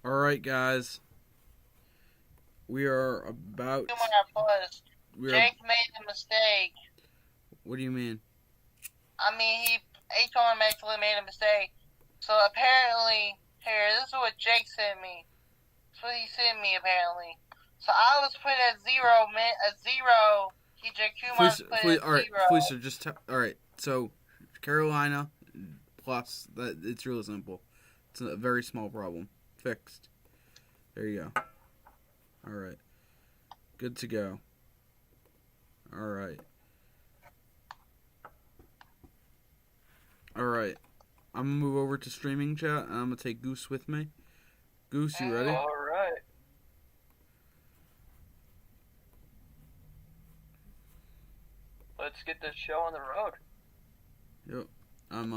Alright, guys. We are about. When I buzzed, We are. Jake made a mistake. What do you mean? I mean, he automatically made a mistake. So apparently, here, this is what Jake sent me. That's what he sent me, apparently. So I was put at zero, zero. Jake Kumar's put at Alright, zero. Felicia, just. Alright, so Carolina plus. It's real simple. It's a very small problem. Fixed. There you go. Alright. Good to go. Alright. Alright. I'm gonna move over to streaming chat and I'm gonna take Goose with me. Goose, you ready? Alright. Let's get this show on the road. Yep. I'm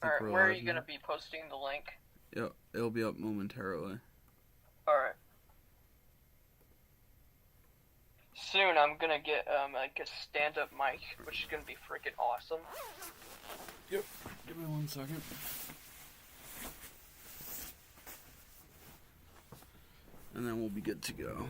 Alright, where are you gonna be posting the link? Yep, it'll be up momentarily. Alright. Soon I'm gonna get like a stand-up mic, which is gonna be freaking awesome. Yep. Give me 1 second. And then we'll be good to go.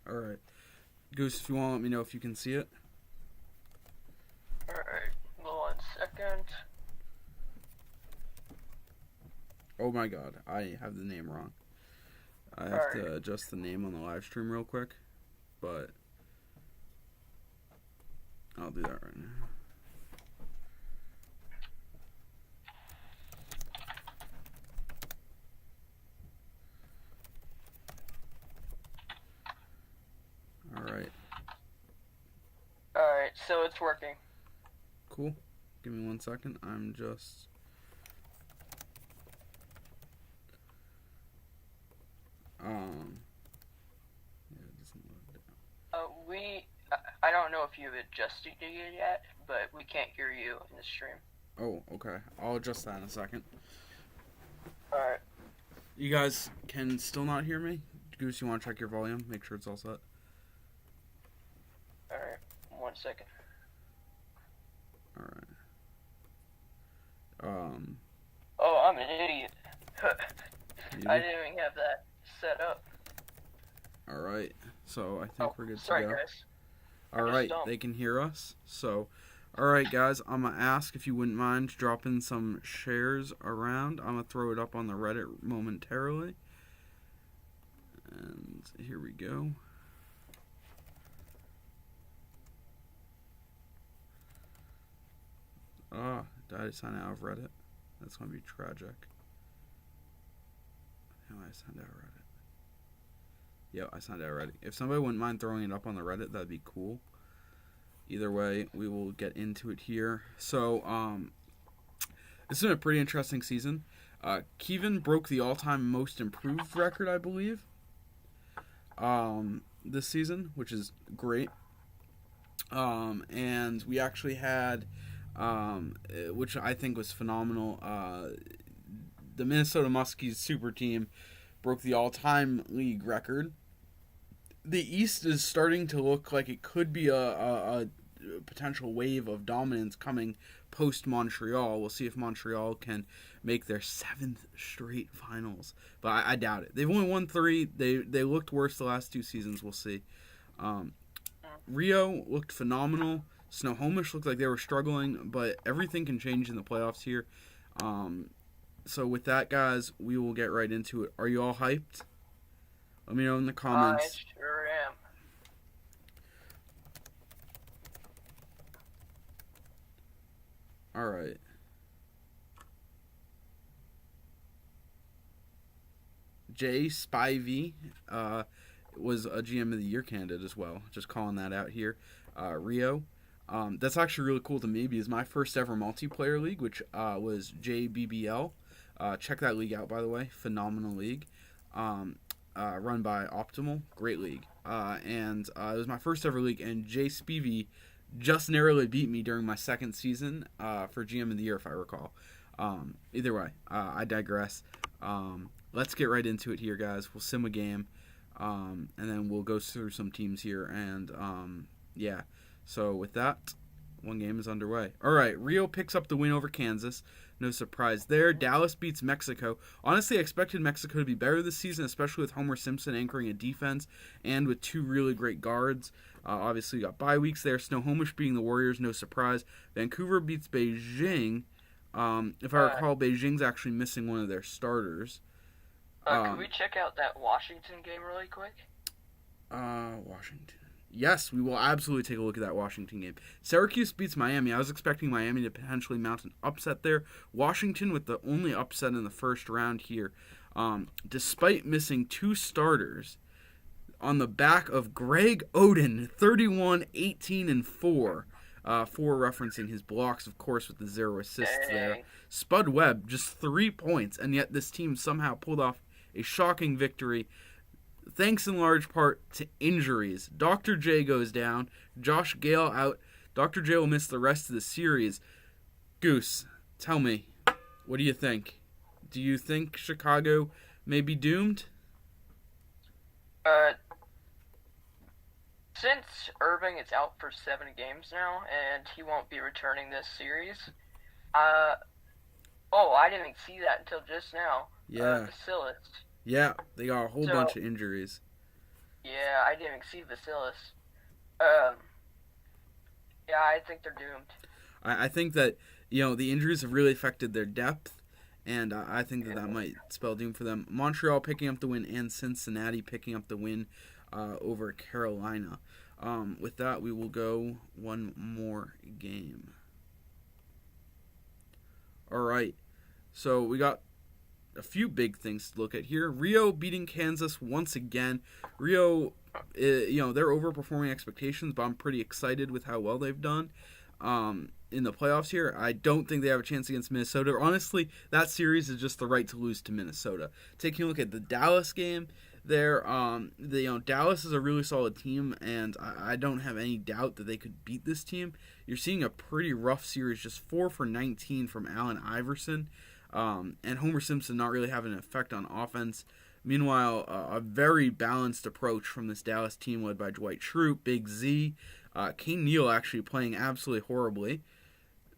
Alright. Goose, if you want, let me know if you can see it. Alright, 1 second. Oh my god, I have the name wrong. I have to adjust the name on the live stream real quick. But I'll do that right now. Alright, so it's working. Cool. Give me 1 second. I'm just. Yeah, it doesn't load down. I don't know if you've adjusted it yet, but we can't hear you in the stream. Oh, okay. I'll adjust that in a second. Alright. You guys can still not hear me? Goose, you want to check your volume? Make sure it's all set. Alright, 1 second. Alright. Oh, I'm an idiot. I didn't even have that set up. Alright, so I think we're good to sorry, go. Guys. Alright, they can hear us. So, alright guys, I'm going to ask if you wouldn't mind dropping some shares around. I'm going to throw it up on the Reddit momentarily. And here we go. Did I sign out of Reddit? That's going to be tragic. How do I signed out of Reddit? Yep, I signed out of Reddit. If somebody wouldn't mind throwing it up on the Reddit, that'd be cool. Either way, we will get into it here. So, this has been a pretty interesting season. Kevin broke the all-time most improved record, I believe, this season, which is great. And we actually had, which I think was phenomenal, the Minnesota Muskies super team broke the all-time league record. The East is starting to look like it could be a potential wave of dominance coming post-Montreal. We'll see if Montreal can make their 7th straight finals. But I doubt it. They've only won 3. They looked worse the last 2 seasons. We'll see. Rio looked phenomenal. Snohomish looked like they were struggling. But everything can change in the playoffs here. So with that, guys, we will get right into it. Are you all hyped? Let me know in the comments. I sure am. Alright. Jay Spivey was a GM of the Year candidate as well. Just calling that out here. Rio. That's actually really cool to me because my first ever multiplayer league, which was JBBL. Check that league out, by the way. Phenomenal league. Run by Optimal. Great league. And it was my first ever league, and Jay Spivey just narrowly beat me during my second season for GM of the Year, if I recall. Either way, I digress. Let's get right into it here, guys. We'll sim a game, and then we'll go through some teams here. And, yeah. So with that, one game is underway. All right, Rio picks up the win over Kansas. No surprise there. Dallas beats Mexico. Honestly, I expected Mexico to be better this season, especially with Homer Simpson anchoring a defense and with two really great guards. Obviously, you got bye weeks there. Snohomish beating the Warriors, no surprise. Vancouver beats Beijing. If I recall, Beijing's actually missing one of their starters. Can we check out that Washington game really quick? Washington. Yes, we will absolutely take a look at that Washington game. Syracuse beats Miami. I was expecting Miami to potentially mount an upset there. Washington with the only upset in the first round here. Despite missing two starters on the back of Greg Oden, 31, 18, and 4. 4 referencing his blocks, of course, with the 0 assists there. Spud Webb, just 3 points, and yet this team somehow pulled off a shocking victory. Thanks in large part to injuries. Dr. J goes down. Josh Gale out. Dr. J will miss the rest of the series. Goose, tell me, what do you think? Do you think Chicago may be doomed? Since Irving is out for 7 games now, and he won't be returning this series, I didn't see that until just now. Yeah. Vasilis. Yeah, they got a whole bunch of injuries. Yeah, I didn't see Vasilis. Yeah, I think they're doomed. I think that, the injuries have really affected their depth, and I think that might spell doom for them. Montreal picking up the win and Cincinnati picking up the win over Carolina. With that, we will go one more game. All right, so we got a few big things to look at here. Rio beating Kansas once again. Rio, they're overperforming expectations, but I'm pretty excited with how well they've done in the playoffs here. I don't think they have a chance against Minnesota. Honestly, that series is just the right to lose to Minnesota. Taking a look at the Dallas game there, Dallas is a really solid team, and I don't have any doubt that they could beat this team. You're seeing a pretty rough series, just 4 for 19 from Allen Iverson. And Homer Simpson not really having an effect on offense. Meanwhile, a very balanced approach from this Dallas team led by Dwight Schrute, Big Z. Kane Neal actually playing absolutely horribly.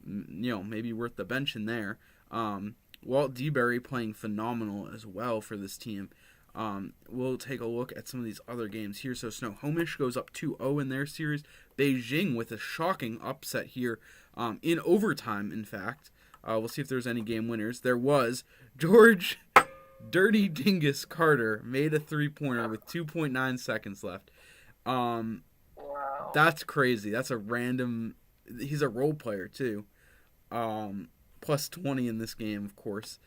Maybe worth the bench in there. Walt DeBerry playing phenomenal as well for this team. We'll take a look at some of these other games here. So Snohomish goes up 2-0 in their series. Beijing with a shocking upset here in overtime, in fact. We'll see if there's any game winners. There was. George Dirty Dingus Carter made a 3-pointer with 2.9 seconds left. Wow. That's crazy. That's a random... He's a role player, too. Plus 20 in this game, of course.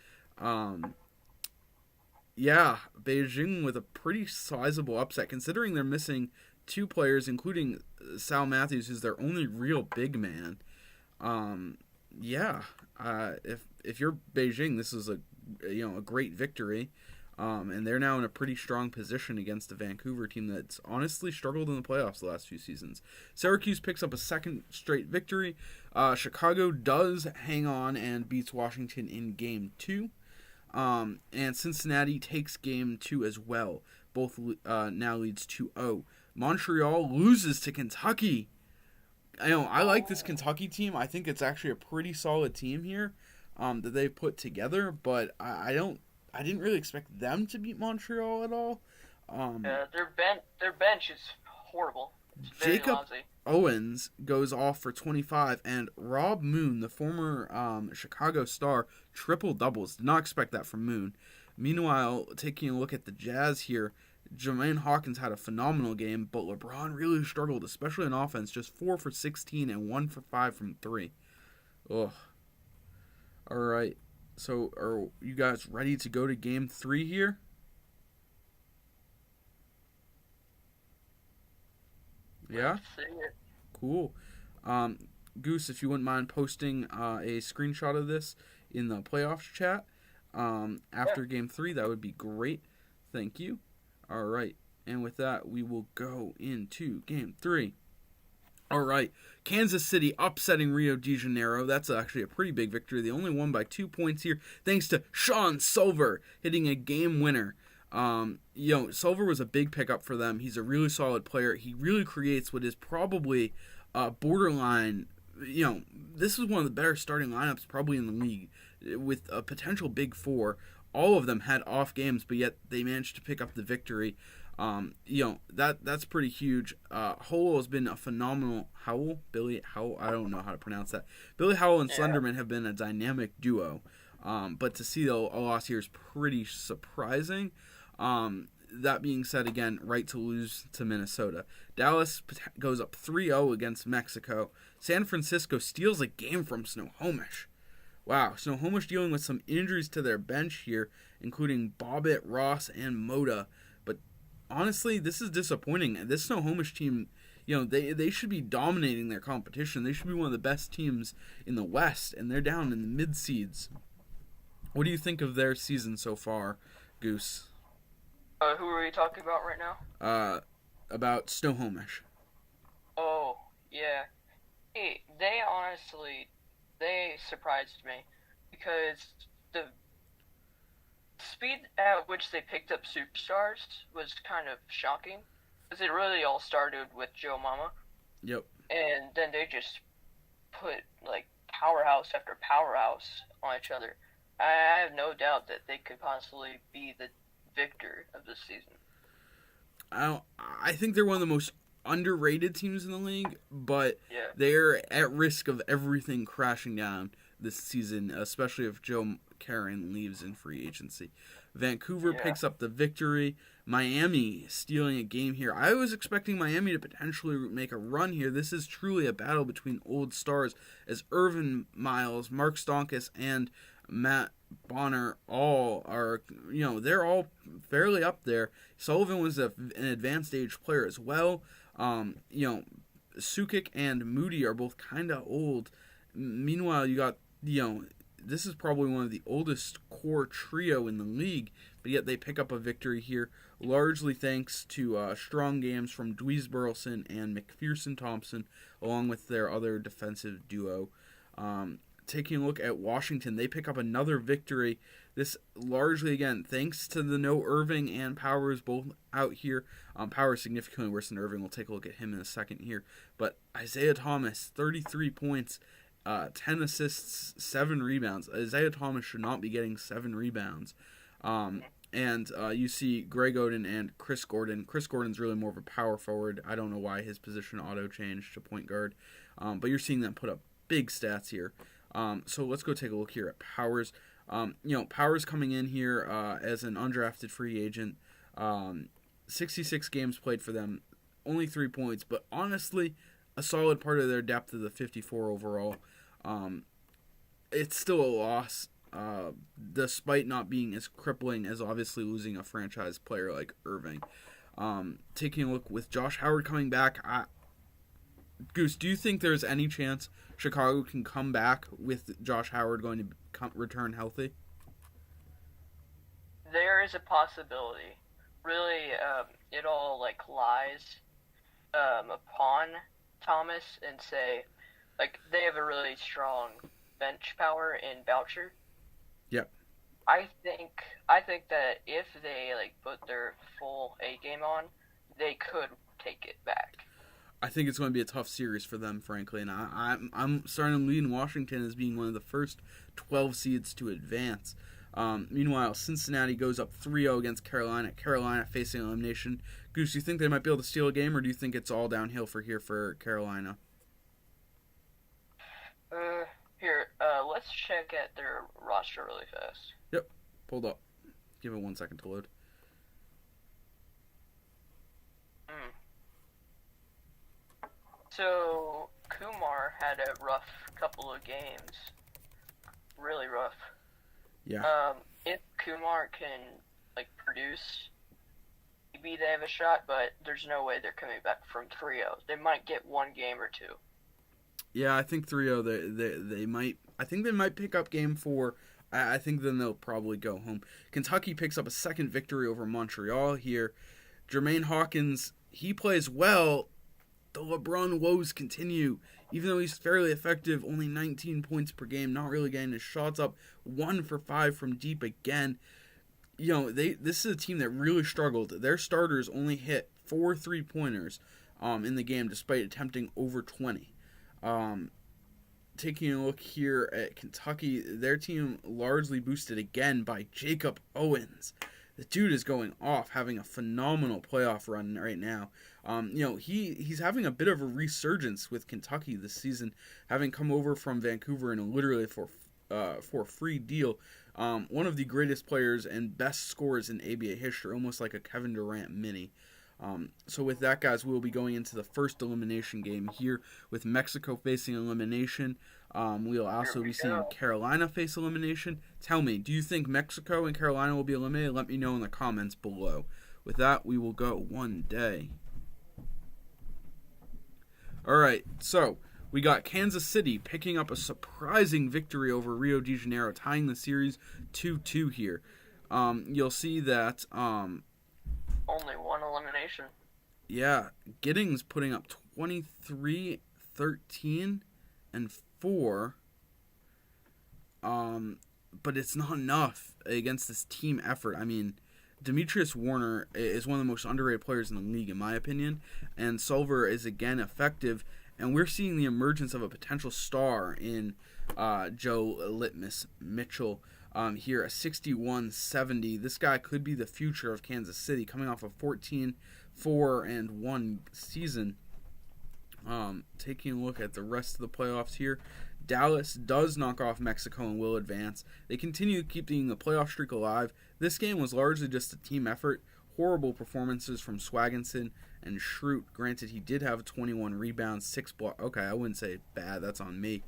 Yeah, Beijing with a pretty sizable upset, considering they're missing 2 players, including Sal Matthews, who's their only real big man. Yeah, if you're Beijing, this is a great victory, and they're now in a pretty strong position against the Vancouver team that's honestly struggled in the playoffs the last few seasons. Syracuse picks up a second straight victory. Chicago does hang on and beats Washington in Game 2, and Cincinnati takes Game 2 as well. Both now leads 2-0. Montreal loses to Kentucky. I like this Kentucky team. I think it's actually a pretty solid team here that they've put together, but I didn't really expect them to beat Montreal at all. Their bench is horrible. It's Jacob lousy. Owens goes off for 25, and Rob Moon, the former Chicago star, triple doubles. Did not expect that from Moon. Meanwhile, taking a look at the Jazz here, Jermaine Hawkins had a phenomenal game, but LeBron really struggled, especially in offense, just 4 for 16 and 1 for 5 from 3. Ugh. All right. So are you guys ready to go to Game 3 here? Yeah? Let's see it. Cool. Um, Goose, if you wouldn't mind posting a screenshot of this in the playoffs chat after Game 3, that would be great. Thank you. All right. And with that, we will go into Game 3. All right. Kansas City upsetting Rio de Janeiro. That's actually a pretty big victory. They only won by 2 points here, thanks to Sean Silver hitting a game winner. Silver was a big pickup for them. He's a really solid player. He really creates what is probably borderline. This was one of the better starting lineups probably in the league, with a potential big four. All of them had off games, but yet they managed to pick up the victory. That's pretty huge. Howell has been a phenomenal. Billy Howell. I don't know how to pronounce that. Billy Howell and Slenderman have been a dynamic duo. But to see a loss here is pretty surprising. That being said, again, right to lose to Minnesota. Dallas goes up 3-0 against Mexico. San Francisco steals a game from Snohomish. Wow, Snohomish dealing with some injuries to their bench here, including Bobbitt, Ross, and Moda. But honestly, this is disappointing. This Snohomish team, they should be dominating their competition. They should be one of the best teams in the West, and they're down in the mid-seeds. What do you think of their season so far, Goose? Who are we talking about right now? About Snohomish. Oh, yeah. Hey, they surprised me because the speed at which they picked up superstars was kind of shocking. Because it really all started with Joe Mama. Yep. And then they just put, powerhouse after powerhouse on each other. I have no doubt that they could possibly be the victor of this season. I think they're one of the most underrated teams in the league, but yeah, they're at risk of everything crashing down this season, especially if Joe Karen leaves in free agency. Vancouver picks up the victory. Miami stealing a game here. I was expecting Miami to potentially make a run here. This is truly a battle between old stars, as Irvin Miles, Mark Stonkus, and Matt Bonner all are, they're all fairly up there. Sullivan was an advanced age player as well. Sukic and Moody are both kind of old. Meanwhile, you got, this is probably one of the oldest core trio in the league, but yet they pick up a victory here, largely thanks to strong games from Dweez Burleson and McPherson Thompson, along with their other defensive duo. Taking a look at Washington, they pick up another victory. This largely, again, thanks to the no Irving and Powers both out here. Powers significantly worse than Irving. We'll take a look at him in a second here. But Isaiah Thomas, 33 points, 10 assists, 7 rebounds. Isaiah Thomas should not be getting 7 rebounds. And you see Greg Oden and Chris Gordon. Chris Gordon's really more of a power forward. I don't know why his position auto-changed to point guard. But you're seeing them put up big stats here. So let's go take a look here at Powers. Powers coming in here as an undrafted free agent. 66 games played for them, only 3 points, but honestly, a solid part of their depth of the 54 overall. It's still a loss, despite not being as crippling as obviously losing a franchise player like Irving. Taking a look with Josh Howard coming back, Goose, do you think there's any chance Chicago can come back with Josh Howard going to return healthy? There is a possibility. Really, it all lies upon Thomas, and say they have a really strong bench power in Boucher. Yep. I think that if they put their full A game on, they could take it back. I think it's going to be a tough series for them, frankly, and I'm starting to lean Washington as being one of the first 12 seeds to advance. Meanwhile, Cincinnati goes up 3-0 against Carolina. Carolina facing elimination. Goose, do you think they might be able to steal a game, or do you think it's all downhill for Carolina? Let's check at their roster really fast. Yep, pulled up. Give it 1 second to load. So, Kumar had a rough couple of games. Really rough. Yeah. If Kumar can, produce, they have a shot, but there's no way they're coming back from 3-0. They might get one game or two. Yeah, I think 3-0, they might. I think they might pick up game 4. I think then they'll probably go home. Kentucky picks up a second victory over Montreal here. Jermaine Hawkins, he plays well. The LeBron woes continue. Even though he's fairly effective, only 19 points per game, not really getting his shots up. 1 for 5 from deep again. You know, this is a team that really struggled. Their starters only hit 4 3-pointers in the game, despite attempting over 20. Taking a look here at Kentucky, their team largely boosted again by Jacob Owens. The dude is going off, having a phenomenal playoff run right now. He's having a bit of a resurgence with Kentucky this season, having come over from Vancouver and literally for a free deal. One of the greatest players and best scorers in ABA history, almost like a Kevin Durant mini. So with that, guys, we'll be going into the first elimination game here with Mexico facing elimination. We'll also be seeing Carolina face elimination. Tell me, do you think Mexico and Carolina will be eliminated? Let me know in the comments below. With that, we will go one day. Alright, so we got Kansas City picking up a surprising victory over Rio de Janeiro, tying the series 2-2 here. You'll see that... only one elimination. Yeah, Giddings putting up 23, 13, and 4. But it's not enough against this team effort. I mean, Demetrius Warner is one of the most underrated players in the league, in my opinion. And Silver is, again, effective. And we're seeing the emergence of a potential star in Joe Litmus Mitchell. Here, a 61-70. This guy could be the future of Kansas City, coming off a 14-4-1 season. Taking a look at the rest of the playoffs here, Dallas does knock off Mexico and will advance. They continue keeping the playoff streak alive. This game was largely just a team effort. Horrible performances from Swaginson and Schrute. Granted, he did have 21 rebounds, 6 blocks. Okay, I wouldn't say bad. That's on me.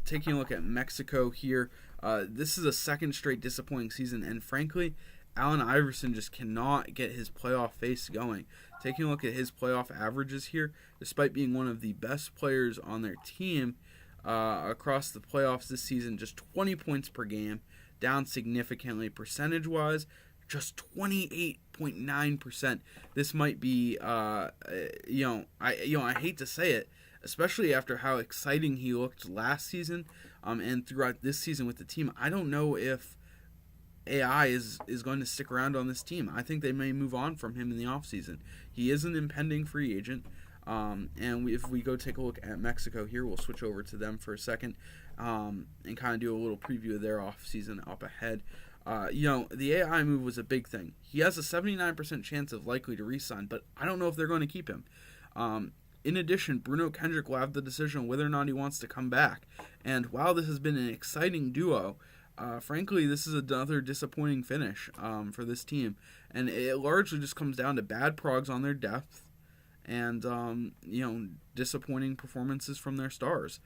Taking a look at Mexico here, this is a second straight disappointing season, and frankly, Allen Iverson just cannot get his playoff face going. Taking a look at his playoff averages here, despite being one of the best players on their team across the playoffs this season, just 20 points per game, down significantly percentage-wise, just 28.9%. This might be, I hate to say it, especially after how exciting he looked last season and throughout this season with the team. I don't know if AI is going to stick around on this team. I think they may move on from him in the offseason. He is an impending free agent. If we go take a look at Mexico here, we'll switch over to them for a second and kind of do a little preview of their offseason up ahead. The AI move was a big thing. He has a 79% chance of likely to re-sign, but I don't know if they're going to keep him. In addition, Bruno Kendrick will have the decision on whether or not he wants to come back. And while this has been an exciting duo, frankly, this is another disappointing finish for this team. And it largely just comes down to bad progs on their depth and, disappointing performances from their stars.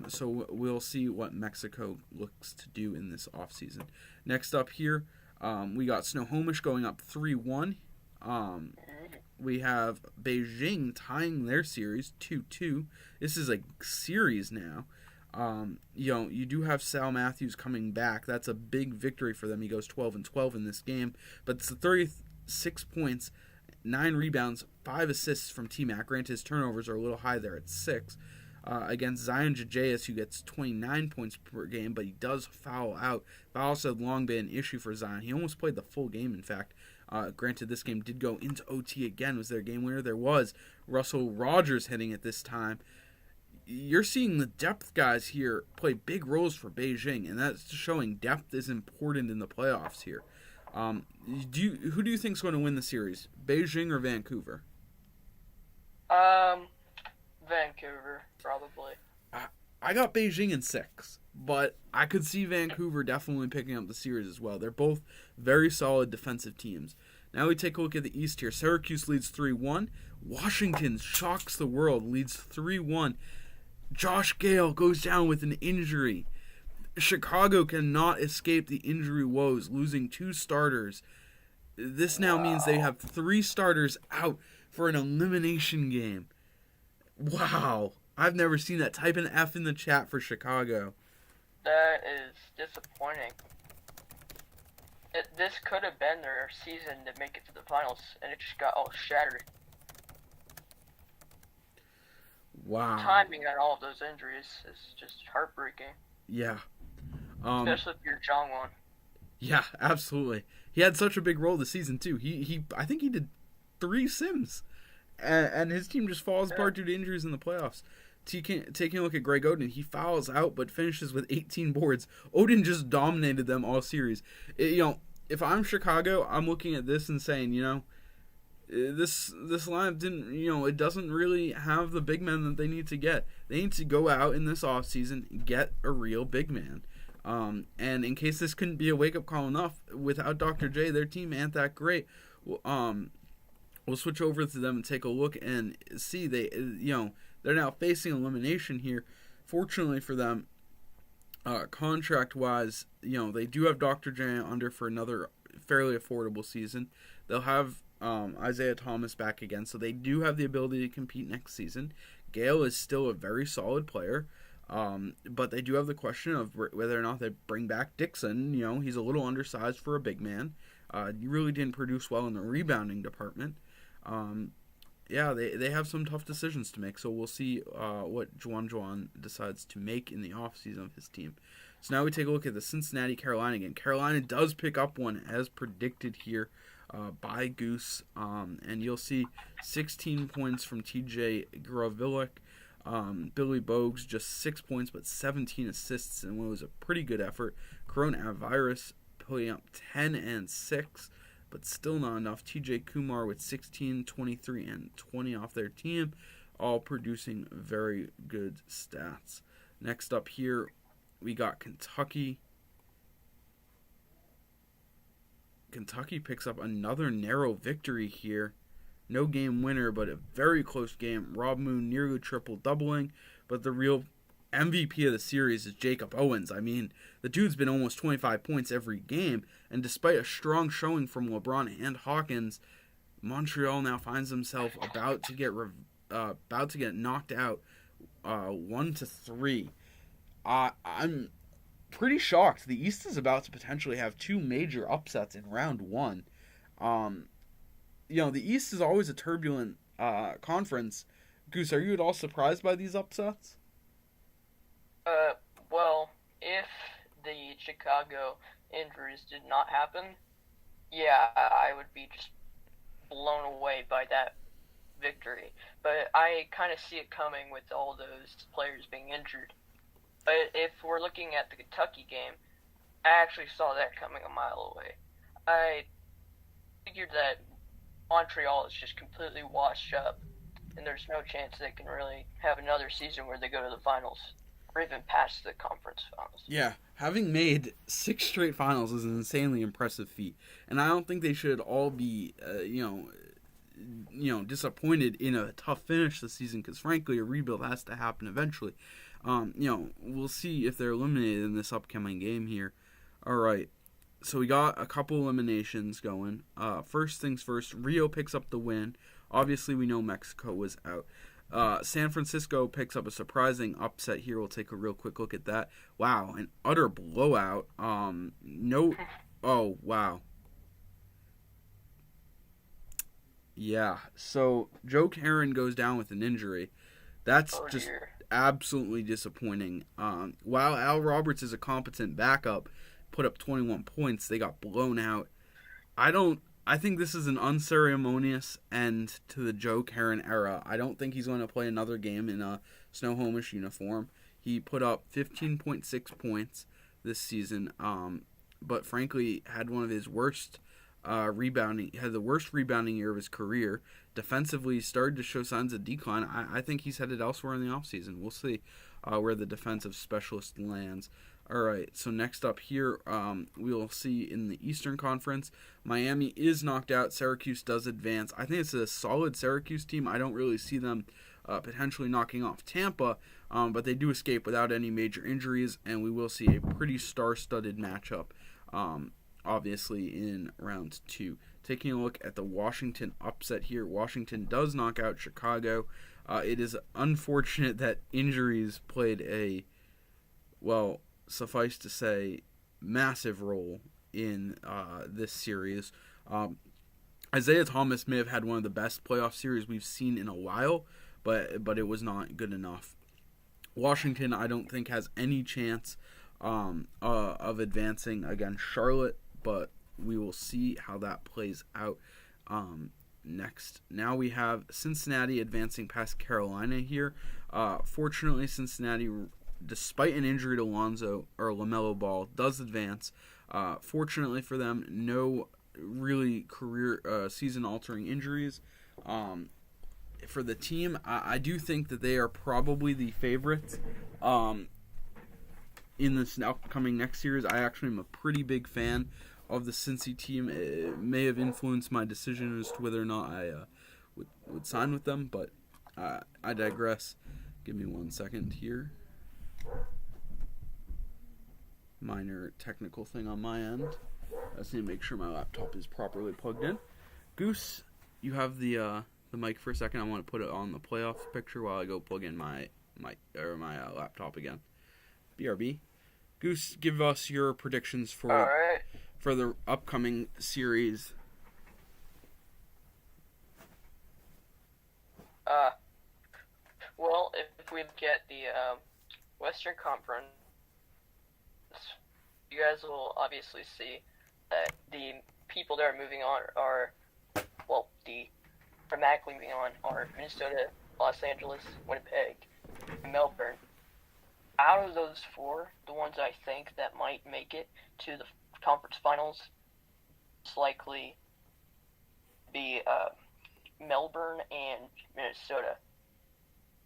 So we'll see what Mexico looks to do in this offseason. Next up here, we got Snohomish going up 3-1. We have Beijing tying their series 2-2. This is a series now. You do have Sal Matthews coming back. That's a big victory for them. He goes 12-12 in this game. But it's the 36 points, 9 rebounds, 5 assists from T-Mac. Granted, his turnovers are a little high there at 6. Against Zion Jajaeus, who gets 29 points per game, but he does foul out. Fouls have long been an issue for Zion. He almost played the full game, in fact. Granted, this game did go into OT again. Was their game winner? There was. Russell Rogers hitting it this time. You're seeing the depth guys here play big roles for Beijing, and that's showing depth is important in the playoffs here. Who do you think is going to win the series, Beijing or Vancouver? Vancouver, probably. I got Beijing in 6, but I could see Vancouver definitely picking up the series as well. They're both very solid defensive teams. Now we take a look at the East here. Syracuse leads 3-1. Washington shocks the world, leads 3-1. Josh Gale goes down with an injury. Chicago cannot escape the injury woes, losing 2 starters. This now means they have 3 starters out for an elimination game. Wow. I've never seen that. Type an F in the chat for Chicago. That is disappointing. This could have been their season to make it to the finals, and it just got all shattered. Wow. Timing on all of those injuries is just heartbreaking. Yeah. Especially if you're Jongwon. Yeah, absolutely. He had such a big role this season too. I think he did 3 sims, and his team just falls apart due to injuries in the playoffs. Taking a look at Greg Oden, he fouls out but finishes with 18 boards. Oden just dominated them all series. If I'm Chicago, I'm looking at this and saying, this lineup didn't, it doesn't really have the big men that they need to get. They need to go out in this offseason, get a real big man. And in case this couldn't be a wake-up call enough, without Dr. J, their team ain't that great. We'll switch over to them and take a look and see they're now facing elimination here. Fortunately for them, contract-wise, they do have Dr. J under for another fairly affordable season. They'll have Isaiah Thomas back again, so they do have the ability to compete next season. Gale is still a very solid player, but they do have the question of whether or not they bring back Dixon. He's a little undersized for a big man. He really didn't produce well in the rebounding department. They have some tough decisions to make, so we'll see what Juan decides to make in the offseason of his team. So now we take a look at the Cincinnati-Carolina game. Carolina does pick up one as predicted here by Goose, and you'll see 16 points from TJ Gravilic. Billy Bogues just 6 points but 17 assists in what was a pretty good effort. Coronavirus putting up 10 and 6, but still not enough. TJ Kumar with 16, 23, and 20 off their team, all producing very good stats. Next up here, we got Kentucky. Kentucky picks up another narrow victory here. No game winner, but a very close game. Rob Moon nearly triple-doubling, but the real MVP of the series is Jacob Owens. I mean, the dude's been almost 25 points every game, and despite a strong showing from LeBron and Hawkins, Montreal now finds himself about to get knocked out 1-3. I'm pretty shocked. The East is about to potentially have 2 major upsets in round 1. The East is always a turbulent conference. Goose, are you at all surprised by these upsets? Well, if the Chicago injuries did not happen, yeah, I would be just blown away by that victory. But I kind of see it coming with all those players being injured. But if we're looking at the Kentucky game, I actually saw that coming a mile away. I figured that Montreal is just completely washed up, and there's no chance they can really have another season where they go to the finals, or even past the conference finals. Yeah, having made 6 straight finals is an insanely impressive feat, and I don't think they should all be, disappointed in a tough finish this season, because frankly, a rebuild has to happen eventually. We'll see if they're eliminated in this upcoming game here. All right. So we got a couple eliminations going. First things first, Rio picks up the win. Obviously, we know Mexico was out. San Francisco picks up a surprising upset here. We'll take a real quick look at that. Wow, an utter blowout. Oh, wow. Yeah, so Joe Karen goes down with an injury. That's just absolutely disappointing. While Al Roberts is a competent backup, put up 21 points, they got blown out. I think this is an unceremonious end to the Joe Karen era. I don't think he's going to play another game in a Snohomish uniform. He put up 15.6 points this season, but frankly had one of his worst had the worst rebounding year of his career. Defensively, started to show signs of decline. I think he's headed elsewhere in the offseason. We'll see where the defensive specialist lands. All right, so next up here, we'll see in the Eastern Conference, Miami is knocked out. Syracuse does advance. I think it's a solid Syracuse team. I don't really see them potentially knocking off Tampa, but they do escape without any major injuries, and we will see a pretty star-studded matchup, obviously, in round 2. Taking a look at the Washington upset here, Washington does knock out Chicago. It is unfortunate that injuries played a, well, suffice to say, massive role in this series. Isaiah Thomas may have had one of the best playoff series we've seen in a while, but it was not good enough. Washington, I don't think, has any chance of advancing against Charlotte, but we will see how that plays out next. Now we have Cincinnati advancing past Carolina here. Fortunately, Cincinnati, despite an injury to LaMelo Ball, does advance. Fortunately for them, no really career season-altering injuries. For the team, I do think that they are probably the favorites in this upcoming next series. I actually am a pretty big fan of the Cincy team. It may have influenced my decision as to whether or not I would sign with them, but I digress. Give me 1 second here. Minor technical thing on my end. I just need to make sure my laptop is properly plugged in. Goose, you have the mic for a second. I want to put it on the playoff picture while I go plug in my laptop again. BRB. Goose, give us your predictions for the upcoming series. Well, if we get the Western Conference, you guys will obviously see that the people that are moving on are, dramatically moving on are Minnesota, Los Angeles, Winnipeg, and Melbourne. Out of those four, the ones I think that might make it to the conference finals, it's likely be Melbourne and Minnesota.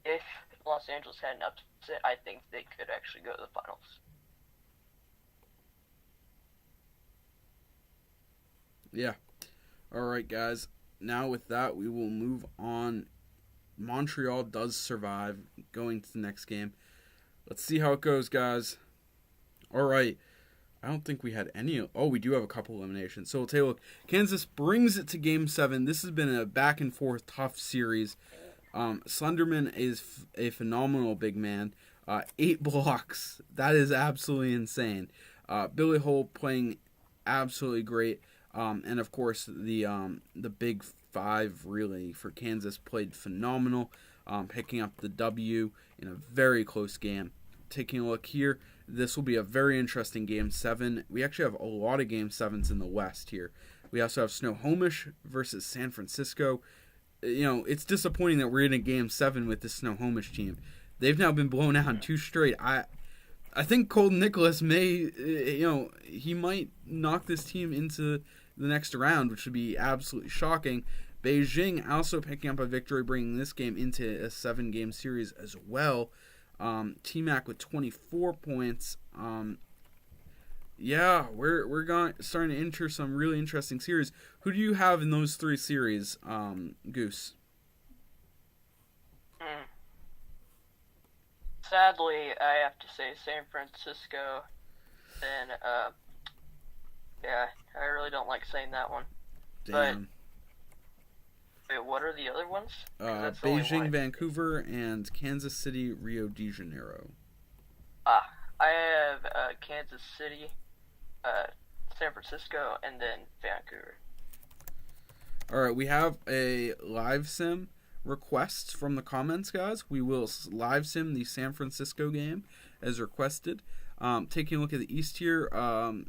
If Los Angeles had an upset, I think they could actually go to the finals. Yeah. All right, guys. Now with that, we will move on. Montreal does survive going to the next game. Let's see how it goes, guys. All right. I don't think we had any. Oh, we do have a couple eliminations. So we'll take a look. Kansas brings it to Game 7. This has been a back-and-forth tough series. Slenderman is a phenomenal big man. 8 blocks. That is absolutely insane. Billy Hole playing absolutely great. And, of course, the big five, really, for Kansas played phenomenal, picking up the W in a very close game. Taking a look here, this will be a very interesting Game 7. We actually have a lot of Game 7s in the West here. We also have Snohomish versus San Francisco. You know, it's disappointing that we're in a Game 7 with this Snohomish team. They've now been blown out in 2 straight. I think Colton Nicholas may, he might knock this team into the next round, which would be absolutely shocking. Beijing also picking up a victory, bringing this game into a 7-game series as well. T-Mac with 24 points. Yeah, we're starting to enter some really interesting series. Who do you have in those 3 series, Goose? Sadly, I have to say San Francisco. Then, yeah, I really don't like saying that one. Damn. But, wait, what are the other ones? Beijing, Vancouver, and Kansas City, Rio de Janeiro. I have Kansas City, San Francisco, and then Vancouver. All right, we have a live sim request from the comments, guys. We will live sim the San Francisco game as requested. Taking a look at the East here,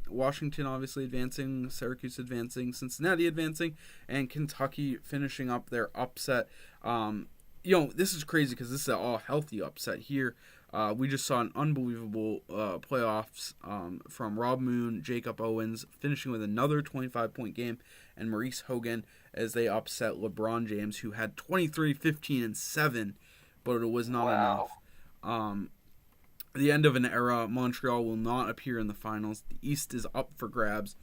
Washington obviously advancing, Syracuse advancing, Cincinnati advancing, and Kentucky finishing up their upset. This is crazy because this is an all-healthy upset here. We just saw an unbelievable playoffs from Rob Moon, Jacob Owens, finishing with another 25-point game, and Maurice Hogan as they upset LeBron James, who had 23, 15, and 7, but it was not enough. The end of an era. Montreal will not appear in the finals. The East is up for grabs.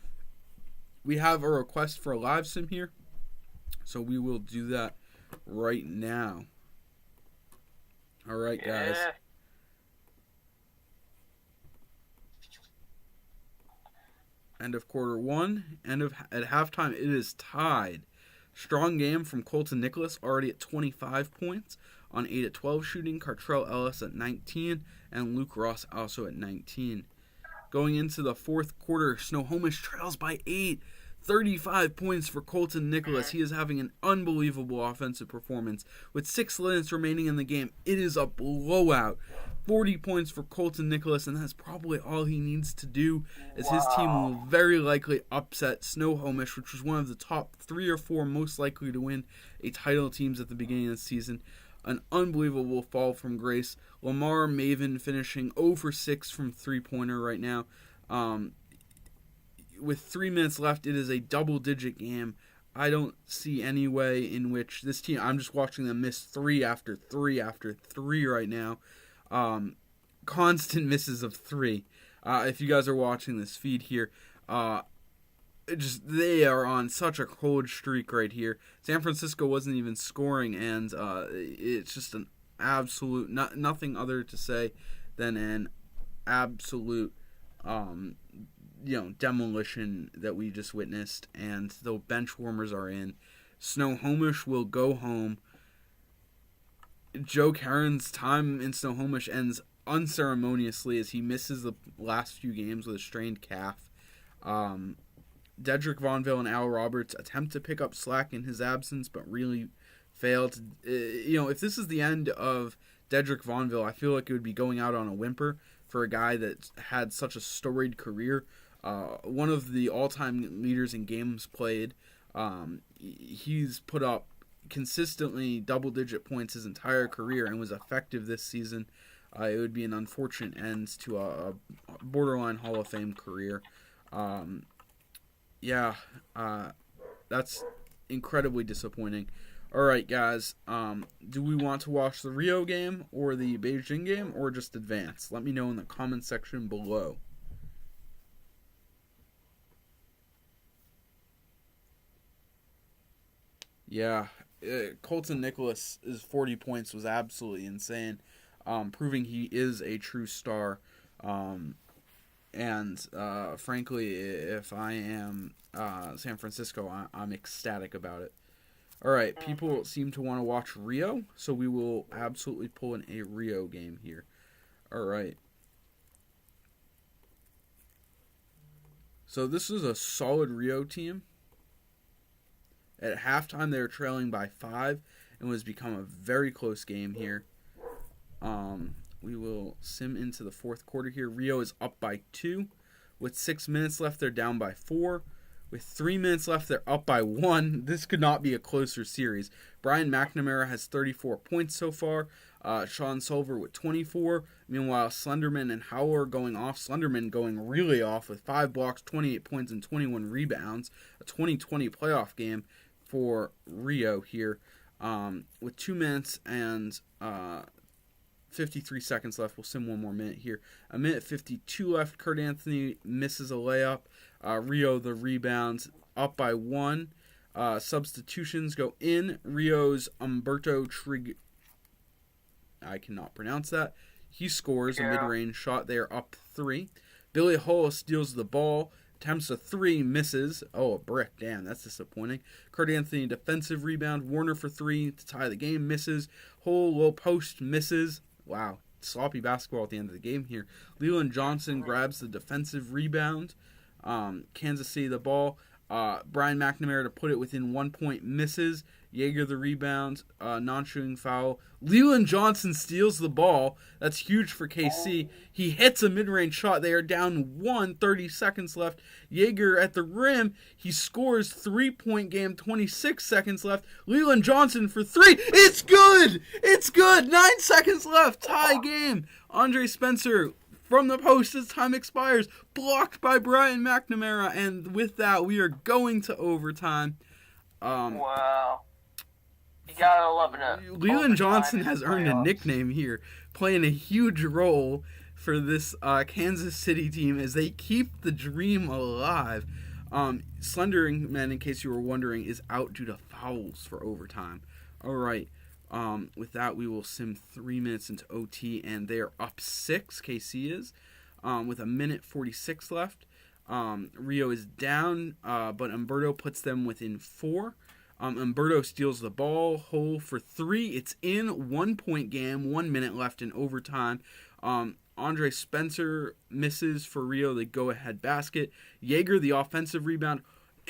We have a request for a live sim here, so we will do that right now. All right, guys. End of quarter one. At halftime, it is tied. Strong game from Colton Nicholas, already at 25 points on 8 at 12 shooting. Cartrell Ellis at 19, and Luke Ross also at 19. Going into the fourth quarter, Snohomish trails by 8. 35 points for Colton Nicholas. He is having an unbelievable offensive performance. With 6 minutes remaining in the game, it is a blowout. 40 points for Colton Nicholas, and that's probably all he needs to do, as his team will very likely upset Snohomish, which was one of the top 3 or 4 most likely to win a title teams at the beginning of the season. An unbelievable fall from grace. Lamar Maven finishing 0 for 6 from three-pointer right now. With 3 minutes left, it is a double-digit game. I don't see any way in which this team, I'm just watching them miss 3 after 3 after 3 right now. Constant misses of 3. If you guys are watching this feed here, they are on such a cold streak right here. San Francisco wasn't even scoring, and it's just an absolute, nothing other to say than an absolute demolition that we just witnessed, and the bench warmers are in. Snohomish will go home. Joe Caron's time in Snohomish ends unceremoniously as he misses the last few games with a strained calf. Dedrick Vonville and Al Roberts attempt to pick up slack in his absence, but really failed. If this is the end of Dedrick Vonville, I feel like it would be going out on a whimper for a guy that had such a storied career. One of the all-time leaders in games played. He's put up consistently double-digit points his entire career and was effective this season. It would be an unfortunate end to a borderline Hall of Fame career. That's incredibly disappointing. All right, guys. Do we want to watch the Rio game or the Beijing game or just advance? Let me know in the comment section below. Yeah, Colton Nicholas' 40 points was absolutely insane, proving he is a true star. Frankly, if I am San Francisco, I'm ecstatic about it. All right, people seem to want to watch Rio, so we will absolutely pull in a Rio game here. All right. So this is a solid Rio team. At halftime, they were trailing by 5, and was become a very close game here. We will sim into the fourth quarter here. Rio is up by 2. With 6 minutes left, they're down by 4. With 3 minutes left, they're up by 1. This could not be a closer series. Brian McNamara has 34 points so far. Sean Solver with 24. Meanwhile, Slenderman and Howell are going off. Slenderman going really off with 5 blocks, 28 points, and 21 rebounds. A 2020 playoff game for Rio here. With 2 minutes and 53 seconds left. We'll sim one more minute here. A minute 52 left. Kurt Anthony misses a layup. Rio the rebounds, up by 1. Substitutions go in. Rio's Umberto Trig... I cannot pronounce that. He scores a mid-range shot. They are up 3. Billy Hull steals the ball. Attempts a 3, misses. Oh, a brick. Damn, that's disappointing. Kurt Anthony, defensive rebound. Warner for 3 to tie the game, misses. Hull, low post, misses. Wow, sloppy basketball at the end of the game here. Leland Johnson grabs the defensive rebound. Kansas City the ball. Brian McNamara to put it within 1 point, misses. Yeager the rebound, non-shooting foul. Leland Johnson steals the ball. That's huge for KC. He hits a mid-range shot. They are down 1, 30 seconds left. Yeager at the rim. He scores 3-point game, 26 seconds left. Leland Johnson for 3. It's good! It's good! 9 seconds left. Tie game. Andre Spencer from the post as time expires. Blocked by Brian McNamara. And with that, we are going to overtime. Wow. You gotta love it. Leland Johnson has earned a nickname here, playing a huge role for this Kansas City team as they keep the dream alive. Slenderman, in case you were wondering, is out due to fouls for overtime. All right. With that, we will sim 3 minutes into OT, and they are up 6. KC is with a minute 46 left. Rio is down, but Umberto puts them within 4. Umberto steals the ball, hole for 3. It's in, 1 point game, 1 minute left in overtime. Andre Spencer misses for Rio the go-ahead basket. Jaeger the offensive rebound,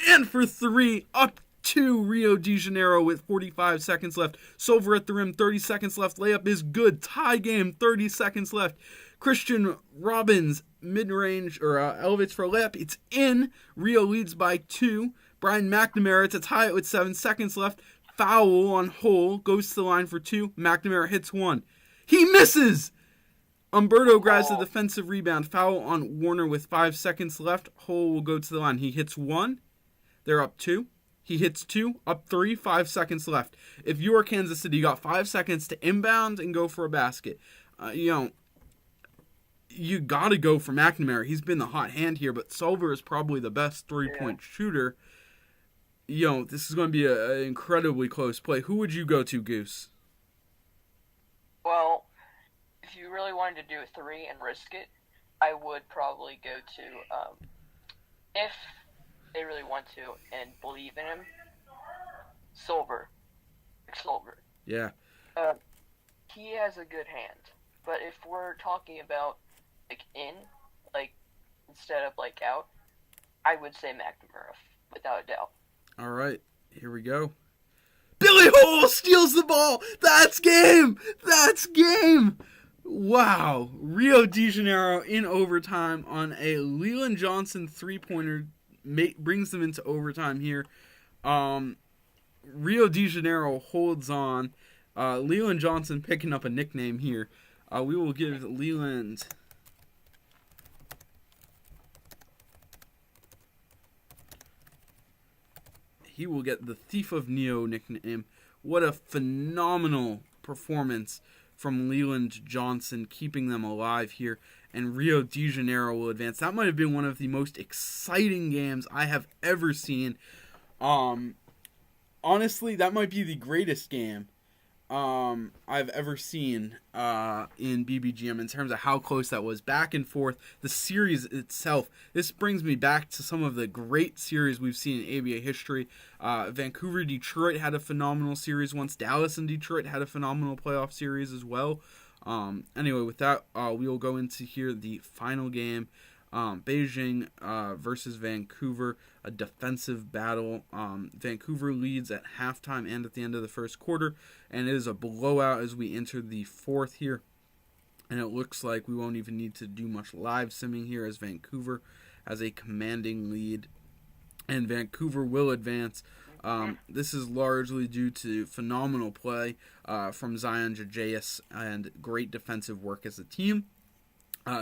and for 3, up to Rio de Janeiro with 45 seconds left. Silver at the rim, 30 seconds left. Layup is good. Tie game, 30 seconds left. Christian Robbins mid-range or elevates for a layup. It's in. Rio leads by 2. Brian McNamara to tie it with 7 seconds left. Foul on Hole. Goes to the line for 2. McNamara hits 1. He misses! Umberto grabs the defensive rebound. Foul on Warner with 5 seconds left. Hole will go to the line. He hits 1. They're up 2. He hits 2. Up 3. 5 seconds left. If you are Kansas City, you got 5 seconds to inbound and go for a basket. You got to go for McNamara. He's been the hot hand here, but Silver is probably the best three-point shooter. This is going to be an incredibly close play. Who would you go to, Goose? Well, if you really wanted to do a 3 and risk it, I would probably go to, if they really want to and believe in him, Silver. Yeah. He has a good hand. But if we're talking about, instead of, out, I would say McNamara, without a doubt. All right, here we go. Billy Hole steals the ball. That's game. Wow. Rio de Janeiro in overtime on a Leland Johnson three-pointer brings them into overtime here. Rio de Janeiro holds on. Leland Johnson picking up a nickname here. We will give Leland... He will get the Thief of Neo nickname. What a phenomenal performance from Leland Johnson, keeping them alive here. And Rio de Janeiro will advance. That might have been one of the most exciting games I have ever seen. Honestly, that might be the greatest game I've ever seen in BBGM in terms of how close that was. Back and forth. The series itself. This brings me back to some of the great series we've seen in ABA history. Vancouver-Detroit had a phenomenal series once. Dallas and Detroit had a phenomenal playoff series as well. Anyway, with that, we will go into here the final game. Beijing versus Vancouver, a defensive battle. Vancouver leads at halftime and at the end of the first quarter, and it is a blowout as we enter the fourth here. And it looks like we won't even need to do much live simming here as Vancouver has a commanding lead, and Vancouver will advance. This is largely due to phenomenal play from Zion Jajaeus and great defensive work as a team.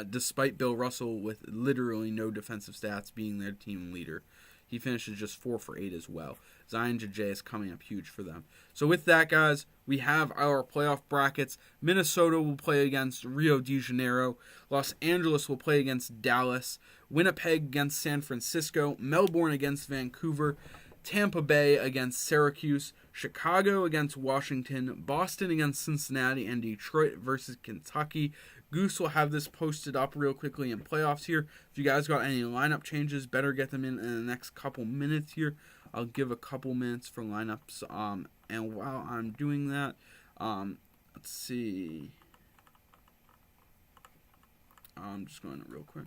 Despite Bill Russell with literally no defensive stats being their team leader. He finishes just 4 for 8 as well. Zion Jajaeus coming up huge for them. So with that, guys, we have our playoff brackets. Minnesota will play against Rio de Janeiro. Los Angeles will play against Dallas. Winnipeg against San Francisco. Melbourne against Vancouver. Tampa Bay against Syracuse. Chicago against Washington. Boston against Cincinnati. And Detroit versus Kentucky. Goose will have this posted up real quickly in playoffs here. If you guys got any lineup changes, better get them in the next couple minutes here. I'll give a couple minutes for lineups. And while I'm doing that, let's see. I'm just going real quick.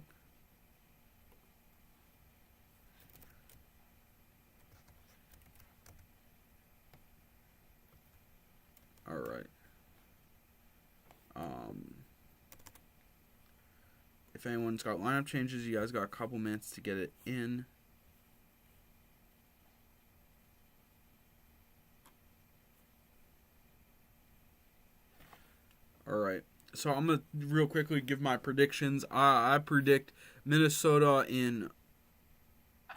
All right. If anyone's got lineup changes, you guys got a couple minutes to get it in. All right. So I'm going to real quickly give my predictions. I predict Minnesota in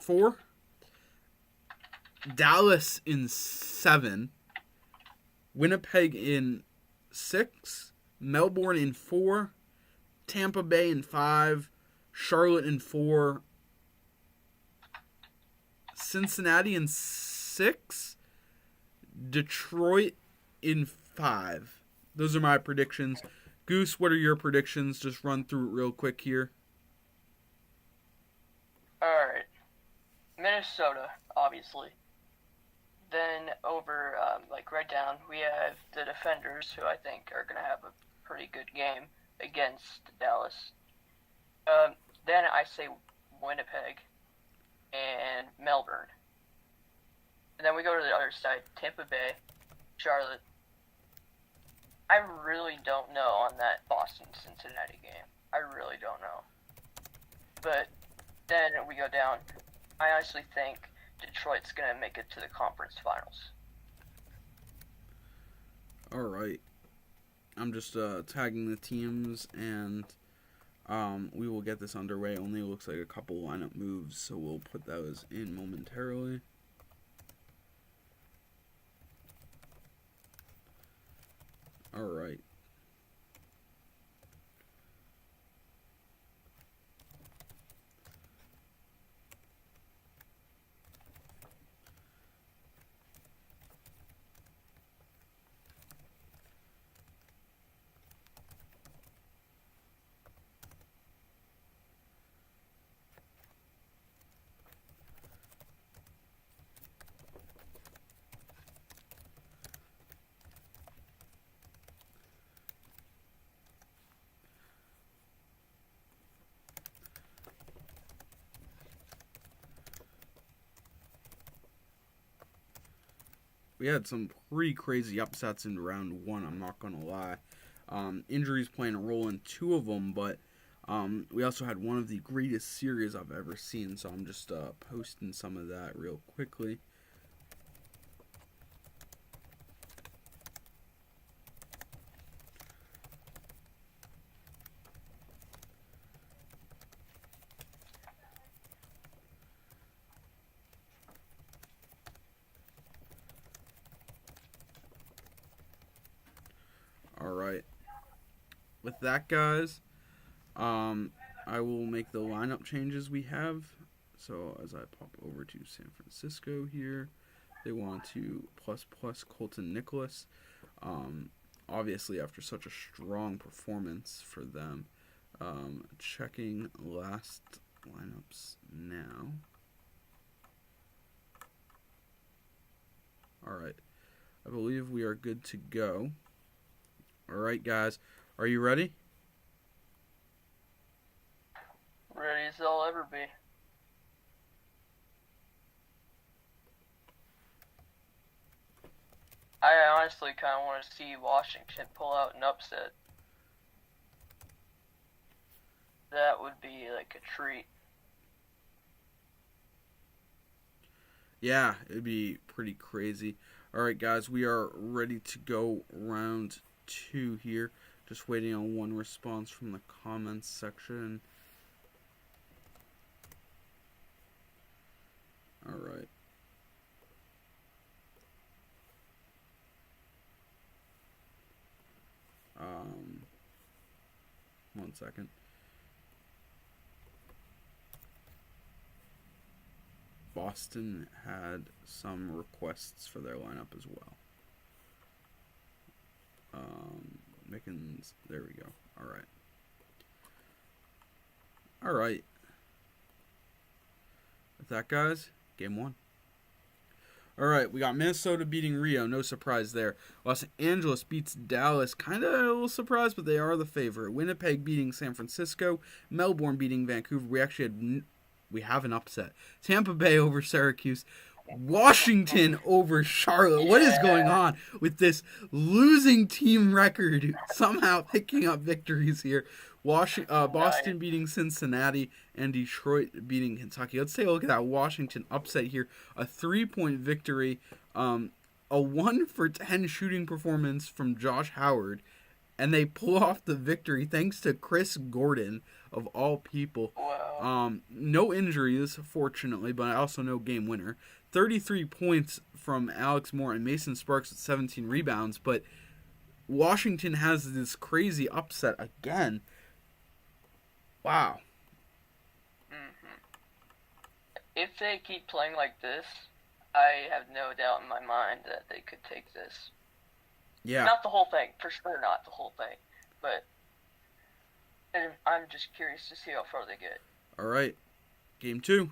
4. Dallas in 7. Winnipeg in 6. Melbourne in 4. Tampa Bay in 5, Charlotte in 4, Cincinnati in 6, Detroit in 5. Those are my predictions. Goose, what are your predictions? Just run through it real quick here. Minnesota, obviously. Then over, right down, we have the Defenders, who I think are going to have a pretty good game against Dallas. Then I say Winnipeg and Melbourne. And then we go to the other side, Tampa Bay, Charlotte. I really don't know on that Boston-Cincinnati game. I really don't know. But then we go down. I honestly think Detroit's going to make it to the conference finals. All right. I'm just tagging the teams, and we will get this underway. Only looks like a couple lineup moves, so we'll put those in momentarily. All right. We had some pretty crazy upsets in round one, I'm not going to lie. Injuries playing a role in two of them, but we also had one of the greatest series I've ever seen, so I'm just posting some of that real quickly. Alright. With that, guys, I will make the lineup changes we have. So as I pop over to San Francisco here, they want to plus Colton Nicholas. Obviously, after such a strong performance for them. Checking last lineups now. Alright. I believe we are good to go. Alright, guys. Are you ready? Ready as I'll ever be. I honestly kind of want to see Washington pull out an upset. That would be like a treat. Yeah, it'd be pretty crazy. Alright, guys, we are ready to go round two here. Just waiting on one response from the comments section. Alright. One second. Boston had some requests for their lineup as well. Mickens, there we go. Alright. Alright. With that, guys, game one. Alright, we got Minnesota beating Rio. No surprise there. Los Angeles beats Dallas. Kind of a little surprise, but they are the favorite. Winnipeg beating San Francisco. Melbourne beating Vancouver. We have an upset. Tampa Bay over Syracuse. Washington over Charlotte. What is going on with this losing team record? Somehow picking up victories here. Boston beating Cincinnati and Detroit beating Kentucky. Let's take a look at that Washington upset here. A 3-point victory. A 1-for-10 shooting performance from Josh Howard. And they pull off the victory thanks to Chris Gordon, of all people. Wow. No injuries, fortunately, but also no game winner. 33 points from Alex Moore and Mason Sparks with 17 rebounds. But Washington has this crazy upset again. Wow. Mm-hmm. If they keep playing like this, I have no doubt in my mind that they could take this. Yeah. Not the whole thing, for sure not the whole thing, but I'm just curious to see how far they get. All right. Game two.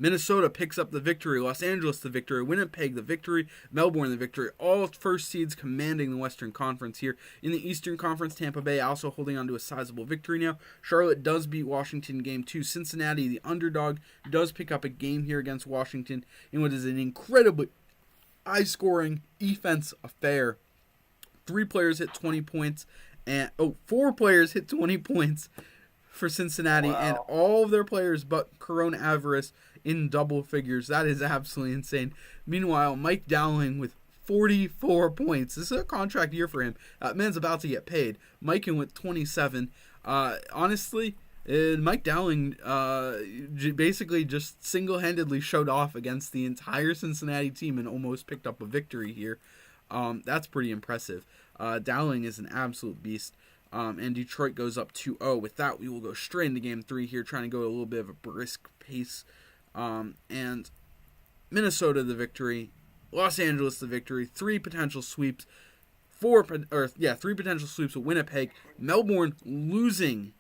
Minnesota picks up the victory. Los Angeles the victory. Winnipeg the victory. Melbourne the victory. All first seeds commanding the Western Conference here. In the Eastern Conference, Tampa Bay also holding on to a sizable victory now. Charlotte does beat Washington game 2. Cincinnati, the underdog, does pick up a game here against Washington in what is an incredibly high-scoring offense affair. 3 players hit 20 points. And 4 players hit 20 points for Cincinnati. Wow. And all of their players but Corona Alvarez in double figures. That is absolutely insane. Meanwhile, Mike Dowling with 44 points. This is a contract year for him. Man's about to get paid. Mike in with 27. Honestly, Mike Dowling basically just single-handedly showed off against the entire Cincinnati team and almost picked up a victory here. That's pretty impressive. Dowling is an absolute beast. And Detroit goes up 2-0. With that, we will go straight into Game 3 here, trying to go at a little bit of a brisk pace. And Minnesota the victory, Los Angeles the victory, 3 potential sweeps, 3 potential sweeps with Winnipeg, Melbourne losing.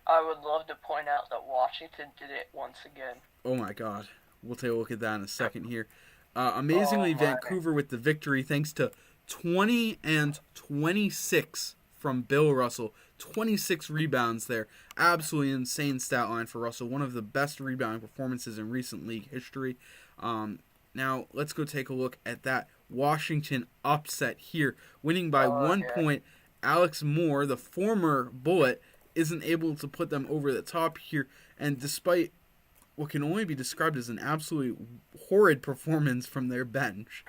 I would love to point out that Washington did it once again. Oh my God, we'll take a look at that in a second here. Amazingly, Vancouver with the victory thanks to 20 and 26 from Bill Russell. 26 rebounds there. Absolutely insane stat line for Russell. One of the best rebounding performances in recent league history. Now, let's go take a look at that Washington upset here. Winning by 1 point. Alex Moore, the former Bullet, isn't able to put them over the top here. And despite what can only be described as an absolutely horrid performance from their bench,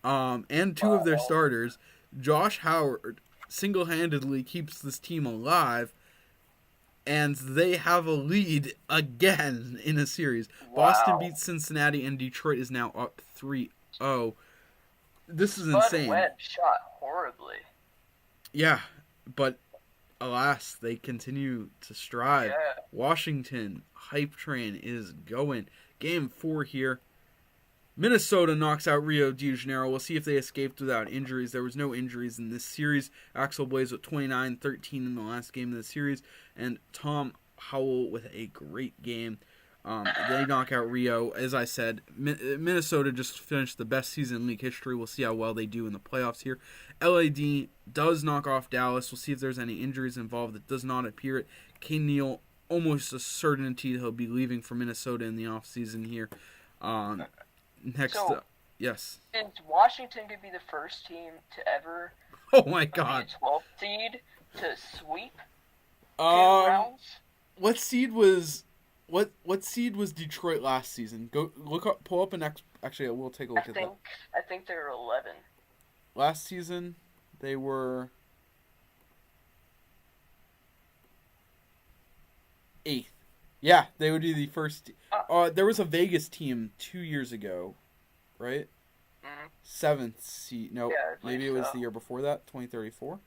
and 2 of their starters, Josh Howard single-handedly keeps this team alive, and they have a lead again in a series. Wow. Boston beats Cincinnati, and Detroit is now up 3-0. This is insane. Bud Webb shot horribly. Yeah, but alas, they continue to strive. Yeah. Washington hype train is going. Game 4 here. Minnesota knocks out Rio de Janeiro. We'll see if they escaped without injuries. There was no injuries in this series. Axel Blaze with 29-13 in the last game of the series. And Tom Howell with a great game. They knock out Rio. As I said, Minnesota just finished the best season in league history. We'll see how well they do in the playoffs here. LAD does knock off Dallas. We'll see if there's any injuries involved. It does not appear it. Kane Neal, almost a certainty he'll be leaving for Minnesota in the offseason here. Next up, yes. And Washington could be the first team to ever Oh my God. be a 12th seed to sweep 2 Um, rounds. what seed was Detroit last season? Go look up, pull up an actually we'll take a look at that. I think they were 11. Last season they were 8th. Yeah, they would be the first. There was a Vegas team 2 years ago, right? Mhm. 7th seed. No, Yeah, I believe maybe it was so. the year before that, 2034.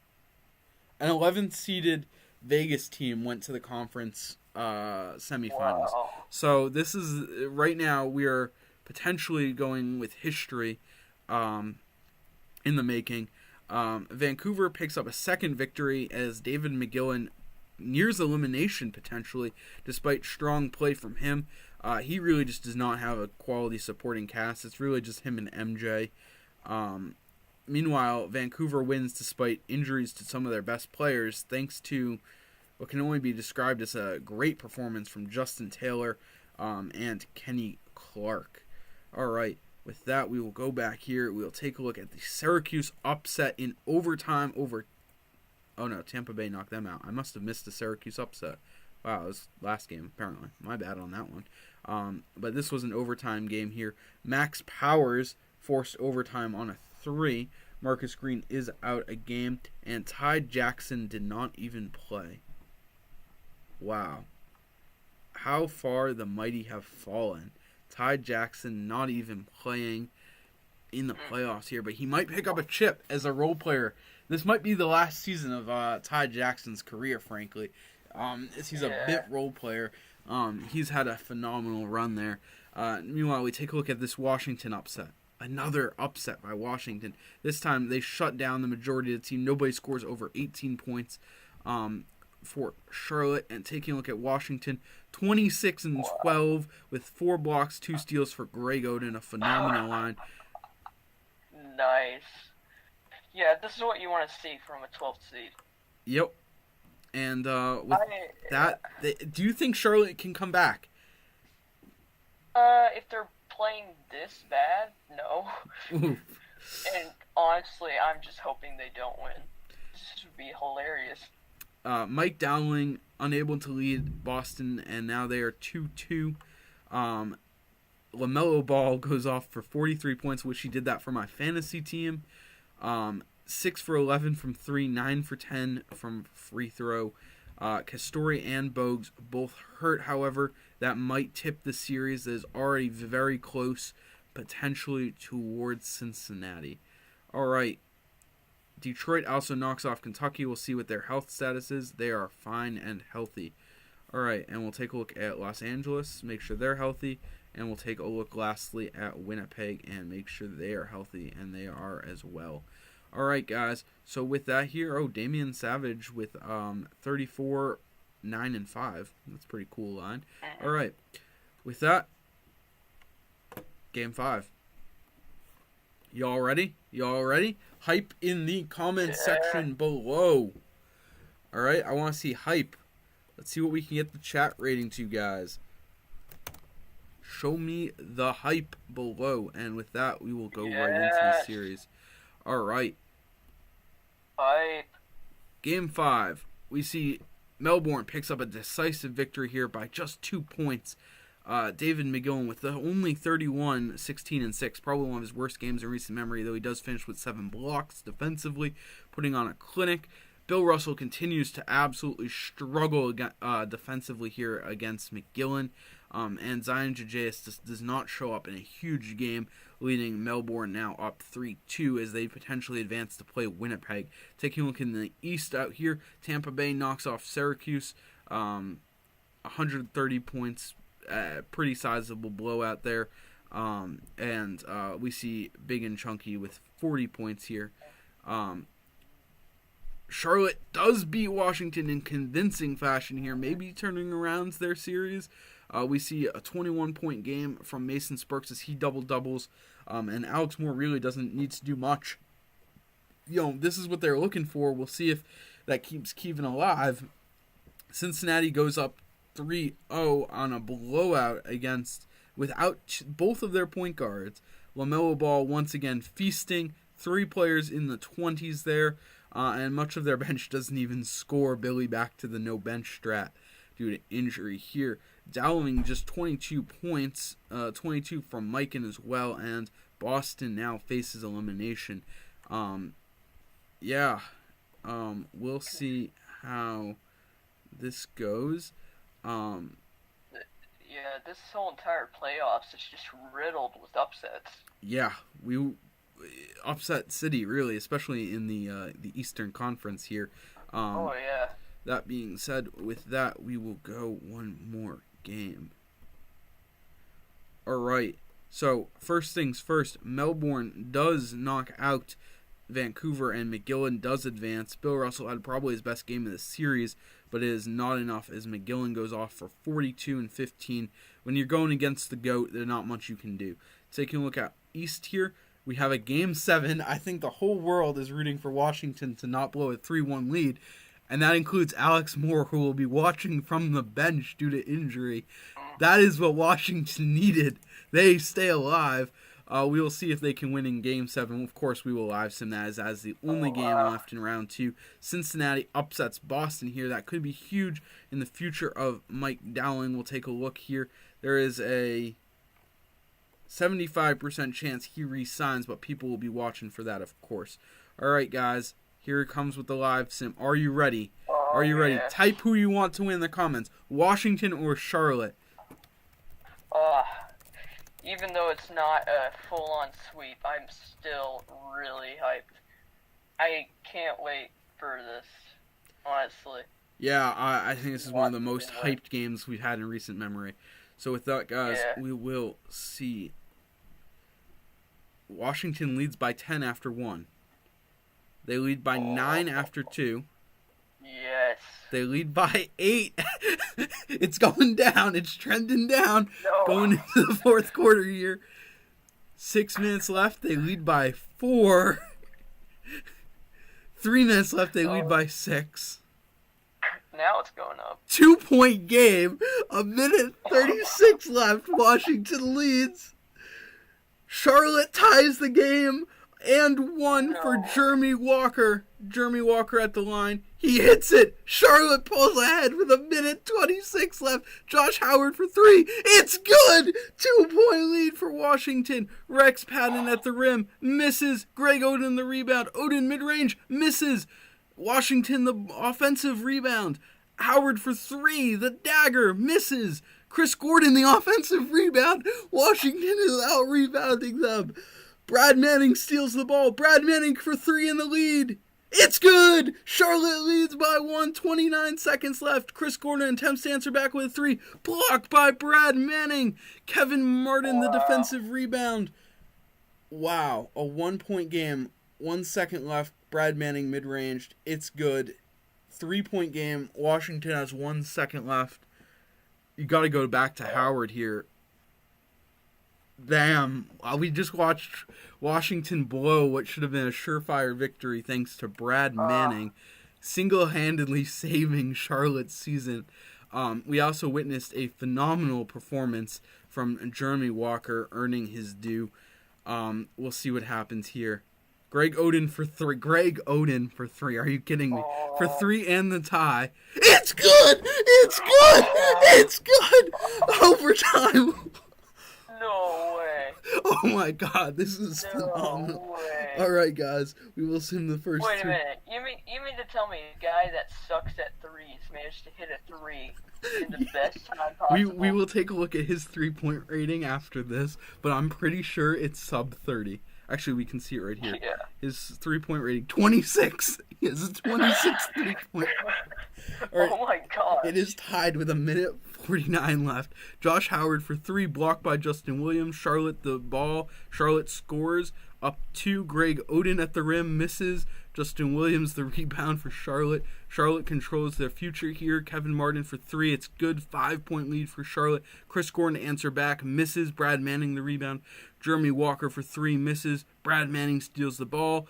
An 11th seeded Vegas team went to the conference semifinals. Wow. So this is right now we are potentially going with history in the making. Vancouver picks up a second victory as David McGillen nears elimination potentially, despite strong play from him. He really just does not have a quality supporting cast. It's really just him and MJ. Meanwhile, Vancouver wins despite injuries to some of their best players, thanks to what can only be described as a great performance from Justin Taylor and Kenny Clark. All right, with that, we will go back here. We'll take a look at the Syracuse upset in overtime over... Oh no, Tampa Bay knocked them out. I must have missed the Syracuse upset. Wow, it was last game, apparently. My bad on that one. But this was an overtime game here. Max Powers forced overtime on a 3. Marcus Green is out a game. And Ty Jackson did not even play. Wow. How far the mighty have fallen. Ty Jackson not even playing in the playoffs here. But he might pick up a chip as a role player. This might be the last season of Ty Jackson's career, frankly. He's a bit role player. He's had a phenomenal run there. Meanwhile, we take a look at this Washington upset. Another upset by Washington. This time, they shut down the majority of the team. Nobody scores over 18 points. for Charlotte. And taking a look at Washington, 26-12 with 4 blocks, 2 steals for Greg Oden, a phenomenal line. Nice. Yeah, this is what you want to see from a 12th seed. Yep. And with do you think Charlotte can come back? If they're playing this bad, no. Oof. And honestly, I'm just hoping they don't win. This would be hilarious. Mike Dowling unable to lead Boston, and now they are 2-2. LaMelo Ball goes off for 43 points, which he did that for my fantasy team. 6 for 11 from 3, 9 for 10 from free throw. Castori and Bogues both hurt, however. That might tip the series that is already very close, potentially towards Cincinnati. All right. Detroit also knocks off Kentucky. We'll see what their health status is. They are fine and healthy. All right, and we'll take a look at Los Angeles, make sure they're healthy. And we'll take a look lastly at Winnipeg and make sure they are healthy, and they are as well. All right, guys. So with that here, Damian Savage with 34, 9, and 5. That's a pretty cool line. All right. With that, Game 5. Y'all ready? Hype in the comment section below. All right, I want to see hype. Let's see what we can get the chat rating to, guys. Show me the hype below. And with that, we will go right into the series. All right. Hype. Game 5. We see Melbourne picks up a decisive victory here by just 2 points. David McGillen with only 31, 16, and 6. Probably one of his worst games in recent memory, though he does finish with 7 blocks defensively, putting on a clinic. Bill Russell continues to absolutely struggle defensively here against McGillen. And Zion Jajaeus does not show up in a huge game, leading Melbourne now up 3-2 as they potentially advance to play Winnipeg. Taking a look in the East out here, Tampa Bay knocks off Syracuse, 130 points, pretty sizable blowout there. And we see Big and Chunky with 40 points here. Charlotte does beat Washington in convincing fashion here, maybe turning around their series. We see a 21-point game from Mason Sparks as he double-doubles, and Alex Moore really doesn't need to do much. This is what they're looking for. We'll see if that keeps Kevin alive. Cincinnati goes up 3-0 on a blowout without both of their point guards. LaMelo Ball once again feasting, 3 players in the 20s there, and much of their bench doesn't even score Billy back to the no-bench strat due to injury here. Dowling just 22 points, 22 from Mikan as well, and Boston now faces elimination. We'll see how this goes. This whole entire playoffs is just riddled with upsets. Yeah, we upset city really, especially in the Eastern Conference here. That being said, with that we will go one more game. All right. So first things first, Melbourne does knock out Vancouver and McGillen does advance. Bill Russell had probably his best game of the series, but it is not enough as McGillen goes off for 42 and 15. When you're going against the GOAT, there's not much you can do. Taking a look at East here, we have a Game 7. I think the whole world is rooting for Washington to not blow a 3-1 lead, and that includes Alex Moore, who will be watching from the bench due to injury. That is what Washington needed. They stay alive. We will see if they can win in Game 7. Of course, we will live sim that as the only game left in round 2. Cincinnati upsets Boston here. That could be huge in the future of Mike Dowling. We'll take a look here. There is a 75% chance he re-signs, but people will be watching for that, of course. All right, guys. Here it comes with the live sim. Are you ready? Are you ready? Yes. Type who you want to win in the comments. Washington or Charlotte? Even though it's not a full-on sweep, I'm still really hyped. I can't wait for this, honestly. Yeah, I think this is one of the most hyped games we've had in recent memory. So with that, guys, we will see. Washington leads by 10 after 1. They lead by 9 after 2. Yes. Yes. They lead by 8. It's going down. It's trending down. No. Going into the fourth quarter here. 6 minutes left. They lead by 4. 3 minutes left. They lead by 6. Now it's going up. 2-point game. 1:36 left. Washington leads. Charlotte ties the game. And 1 for Jeremy Walker. Jeremy Walker at the line. He hits it. Charlotte pulls ahead with 1:26 left. Josh Howard for 3. It's good. 2-point lead for Washington. Rex Patton at the rim. Misses. Greg Oden the rebound. Oden mid-range. Misses. Washington the offensive rebound. Howard for 3. The dagger. Misses. Chris Gordon the offensive rebound. Washington is out-rebounding them. Brad Manning steals the ball. Brad Manning for 3 in the lead. It's good! Charlotte leads by 1. 29 seconds left. Chris Gordon attempts to answer back with a 3. Blocked by Brad Manning. Kevin Martin, the defensive rebound. Wow. A 1-point game. 1 second left. Brad Manning mid-ranged. It's good. 3-point game. Washington has 1 second left. You got to go back to Howard here. Damn, we just watched Washington blow what should have been a surefire victory thanks to Brad Manning single-handedly saving Charlotte's season. We also witnessed a phenomenal performance from Jeremy Walker earning his due. We'll see what happens here. Greg Oden for 3. Greg Oden for 3. Are you kidding me? For 3 and the tie. It's good! It's good! It's good! Overtime! No way. Oh my god, this is phenomenal. Way. Alright guys, we will sim the first Wait a 2. minute. You mean to tell me a guy that sucks at threes managed to hit a 3 in the best time possible? We will take a look at his 3-point rating after this, but I'm pretty sure it's sub 30. Actually, we can see it right here. Yeah. His 3-point rating, 26. He has a 26 3-point. Right. Oh my god. It is tied with 1:49 left. Josh Howard for 3, blocked by Justin Williams. Charlotte the ball. Charlotte scores. Up 2. Greg Oden at the rim misses. Justin Williams the rebound for Charlotte. Charlotte controls their future here. Kevin Martin for 3. It's good. 5-point lead for Charlotte. Chris Gordon to answer back. Misses. Brad Manning the rebound. Jeremy Walker for 3. Misses. Brad Manning steals the ball.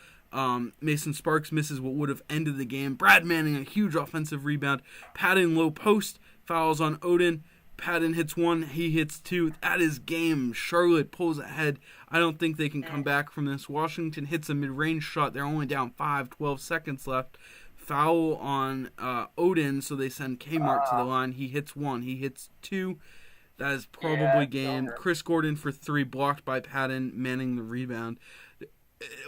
Mason Sparks misses what would have ended the game. Brad Manning, a huge offensive rebound. Patton low post. Fouls on Oden. Patton hits 1. He hits 2. That is game. Charlotte pulls ahead. I don't think they can come back from this. Washington hits a mid-range shot. They're only down 5. 12 seconds left. Foul on Oden, so they send Kmart to the line. He hits 1. He hits 2. That is probably game. Chris Gordon for 3, blocked by Patton. Manning the rebound.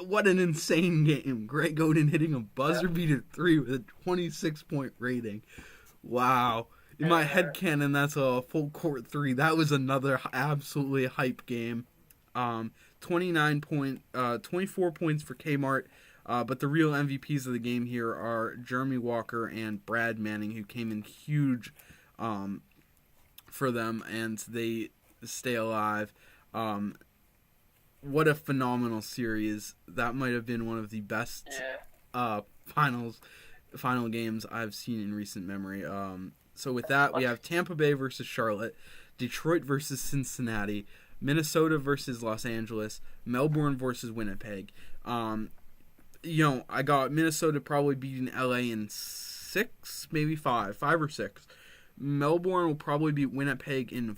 What an insane game. Greg Oden hitting a buzzer beater 3 with a 26-point rating. Wow. In my headcanon, that's a full court 3. That was another absolutely hype game. 24 points for Kmart. But the real MVPs of the game here are Jeremy Walker and Brad Manning, who came in huge for them, and they stay alive. What a phenomenal series. That might have been one of the best final games I've seen in recent memory. So with that, we have Tampa Bay versus Charlotte, Detroit versus Cincinnati, Minnesota versus Los Angeles, Melbourne versus Winnipeg. I got Minnesota probably beating LA in 6, maybe 5 or 6. Melbourne will probably beat Winnipeg in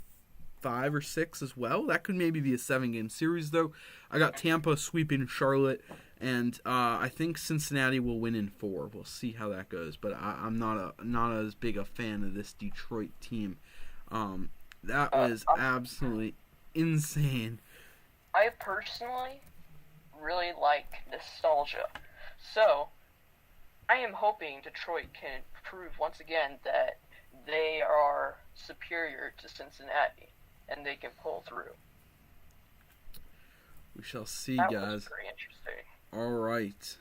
5 or 6 as well. That could maybe be a 7-game series, though. I got Tampa sweeping Charlotte, and I think Cincinnati will win in 4. We'll see how that goes, but I'm not as big a fan of this Detroit team. That was absolutely insane. I personally really like nostalgia, so I am hoping Detroit can prove once again that they are superior to Cincinnati and they can pull through. We shall see, that guys. Was very interesting. All right.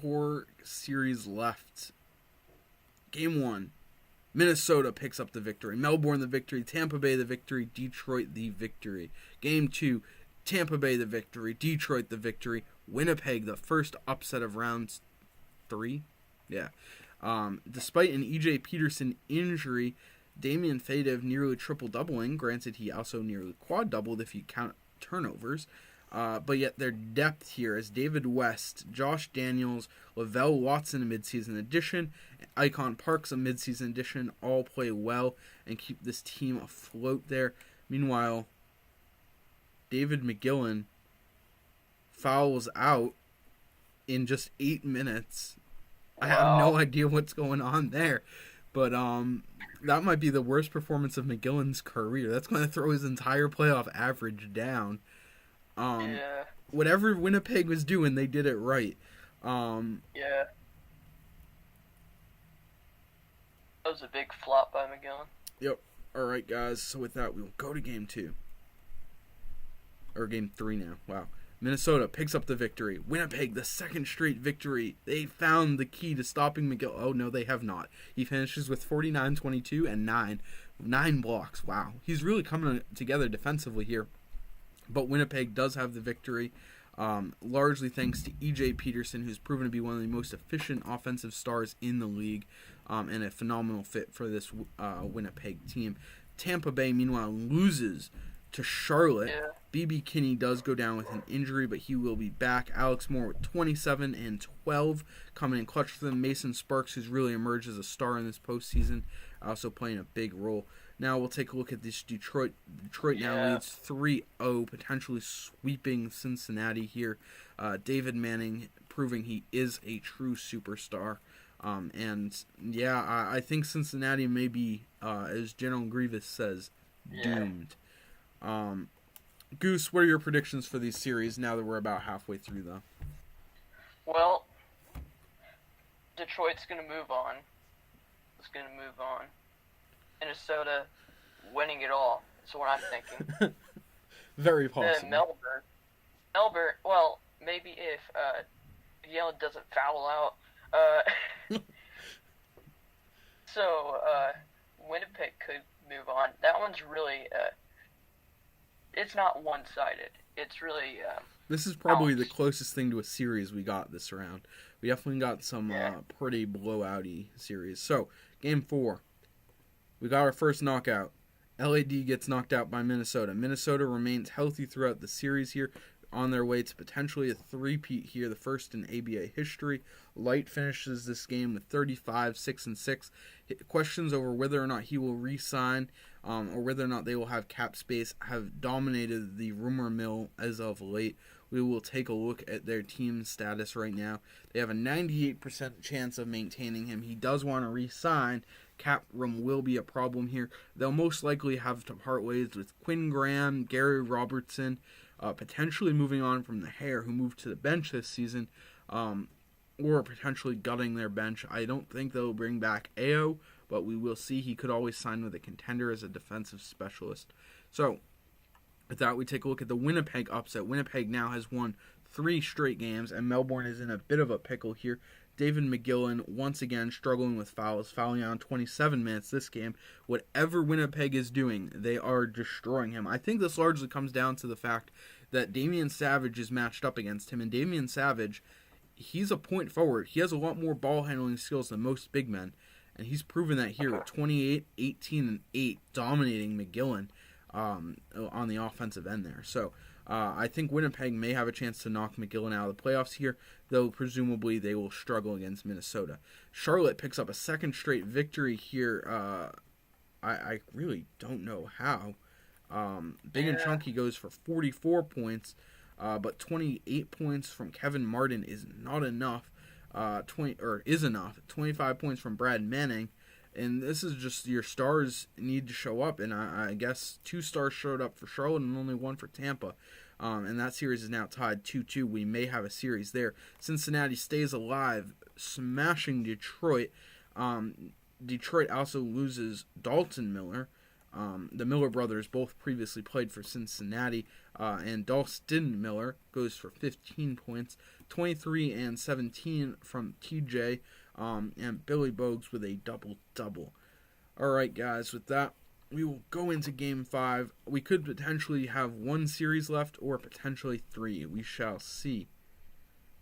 4 series left. Game 1. Minnesota picks up the victory. Melbourne the victory. Tampa Bay the victory. Detroit the victory. Game 2. Tampa Bay the victory. Detroit the victory. Winnipeg the first upset of round 3. Yeah. Despite an E.J. Peterson injury, Damian Fadev nearly triple-doubling. Granted, he also nearly quad-doubled if you count turnovers. But yet their depth here is David West, Josh Daniels, Lavelle Watson, a midseason addition, Icon Parks, a midseason addition, all play well and keep this team afloat there. Meanwhile, David McGillen fouls out in just 8 minutes. Wow. I have no idea what's going on there. But that might be the worst performance of McGillen's career. That's going to throw his entire playoff average down. Yeah. Whatever Winnipeg was doing, they did it right. Yeah. That was a big flop by McGillen. Yep. All right, guys. So with that, we will go to Game 2. Or Game 3 now. Wow. Minnesota picks up the victory. Winnipeg, the second straight victory. They found the key to stopping McGill. Oh, no, they have not. He finishes with 49, 22, and 9 blocks. Wow. He's really coming together defensively here. But Winnipeg does have the victory, largely thanks to E.J. Peterson, who's proven to be one of the most efficient offensive stars in the league, and a phenomenal fit for this Winnipeg team. Tampa Bay, meanwhile, loses to Charlotte. Yeah. B.B. Kinney does go down with an injury, but he will be back. Alex Moore with 27 and 12 coming in clutch for them. Mason Sparks, who's really emerged as a star in this postseason, also playing a big role. Now we'll take a look at this Detroit. Detroit now leads 3-0, potentially sweeping Cincinnati here. David Manning proving he is a true superstar. I think Cincinnati may be, as General Grievous says, doomed. Goose, what are your predictions for these series now that we're about halfway through them? Well, Detroit's going to move on. Minnesota winning it all. That's what I'm thinking. Very possible. Then Melbourne, well, maybe if Yellen doesn't foul out. So Winnipeg could move on. That one's really, it's not one-sided. It's really... this is probably the closest thing to a series we got this round. We definitely got some pretty blowout-y series. So, Game 4. We got our first knockout. LAD gets knocked out by Minnesota. Minnesota remains healthy throughout the series here, on their way to potentially a three-peat here, the first in ABA history. Light finishes this game with 35, 6-6. Questions over whether or not he will re-sign or whether or not they will have cap space have dominated the rumor mill as of late. We will take a look at their team status right now. They have a 98% chance of maintaining him. He does want to re-sign. Cap room will be a problem here. They'll most likely have to part ways with Quinn Graham, Gary Robertson, potentially moving on from the Hare, who moved to the bench this season, or potentially gutting their bench. I don't think they'll bring back Ao, but we will see. He could always sign with a contender as a defensive specialist. So, with that, we take a look at the Winnipeg upset. Winnipeg now has won 3 straight games, and Melbourne is in a bit of a pickle here. David McGillen, once again, struggling with fouls, fouling out in 27 minutes this game. Whatever Winnipeg is doing, they are destroying him. I think this largely comes down to the fact that Damian Savage is matched up against him, and Damian Savage, he's a point forward. He has a lot more ball handling skills than most big men, and he's proven that here with 28, 18, and 8, dominating McGillen on the offensive end there. So, I think Winnipeg may have a chance to knock McGillen out of the playoffs here, though presumably they will struggle against Minnesota. Charlotte picks up a second straight victory here. I really don't know how. Big and Chunky goes for 44 points, but 28 points from Kevin Martin is not enough. Is enough. 25 points from Brad Manning. And this is just your stars need to show up. And I guess 2 stars showed up for Charlotte and only 1 for Tampa. And that series is now tied 2-2. We may have a series there. Cincinnati stays alive, smashing Detroit. Detroit also loses Dalton Miller. The Miller brothers both previously played for Cincinnati. And Dalston Miller goes for 15 points. 23 and 17 from TJ. And Billy Bogues with a double-double. All right, guys, with that, we will go into Game 5. We could potentially have 1 series left or potentially 3. We shall see.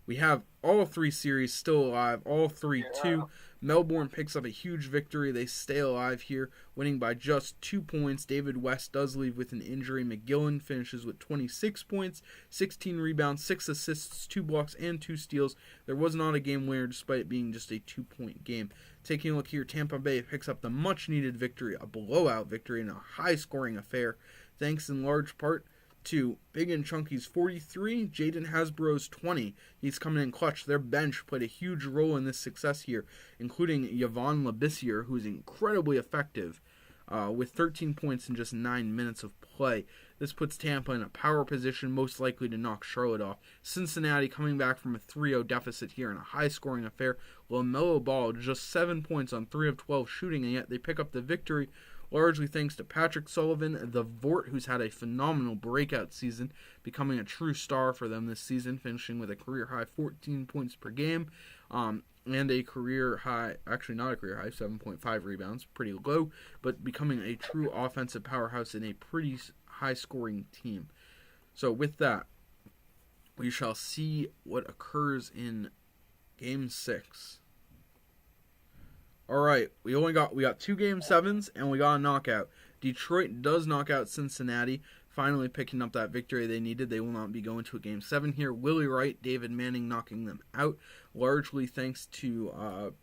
We have all three series still alive, all 3-2. Yeah. Melbourne picks up a huge victory. They stay alive here, winning by just 2 points. David West does leave with an injury. McGillen finishes with 26 points, 16 rebounds, 6 assists, 2 blocks, and 2 steals. There was not a game winner despite it being just a 2-point game. Taking a look here, Tampa Bay picks up the much-needed victory, a blowout victory in a high-scoring affair, thanks in large part to Big and Chunky's 43, Jaden Hasbrough's 20. He's coming in clutch. Their bench played a huge role in this success here, including Yvonne Labissiere, who's incredibly effective with 13 points in just 9 minutes of play. This puts Tampa in a power position, most likely to knock Charlotte off. Cincinnati coming back from a 3-0 deficit here in a high-scoring affair. LaMelo Ball just 7 points on 3 of 12 shooting, and yet they pick up the victory, largely thanks to Patrick Sullivan, the Vort, who's had a phenomenal breakout season, becoming a true star for them this season, finishing with a career-high 14 points per game, and a career-high, actually not a career-high, 7.5 rebounds, pretty low, but becoming a true offensive powerhouse in a pretty high-scoring team. So with that, we shall see what occurs in Game 6. All right, we got 2 Game 7s and we got a knockout. Detroit does knock out Cincinnati, finally picking up that victory they needed. They will not be going to a Game 7 here. Willie Wright, David Manning knocking them out, largely thanks to,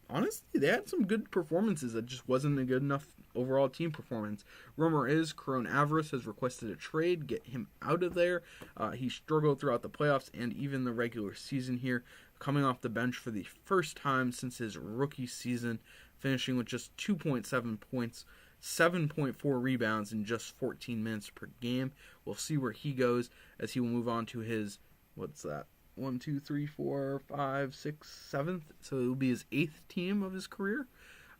honestly, they had some good performances. It just wasn't a good enough overall team performance. Rumor is Corone Avarice has requested a trade, get him out of there. He struggled throughout the playoffs and even the regular season here, coming off the bench for the first time since his rookie season, finishing with just 2.7 points, 7.4 rebounds in just 14 minutes per game. We'll see where he goes as he will move on to his, 1, 2, 3, 4, 5, 6, 7th. So it will be his 8th team of his career.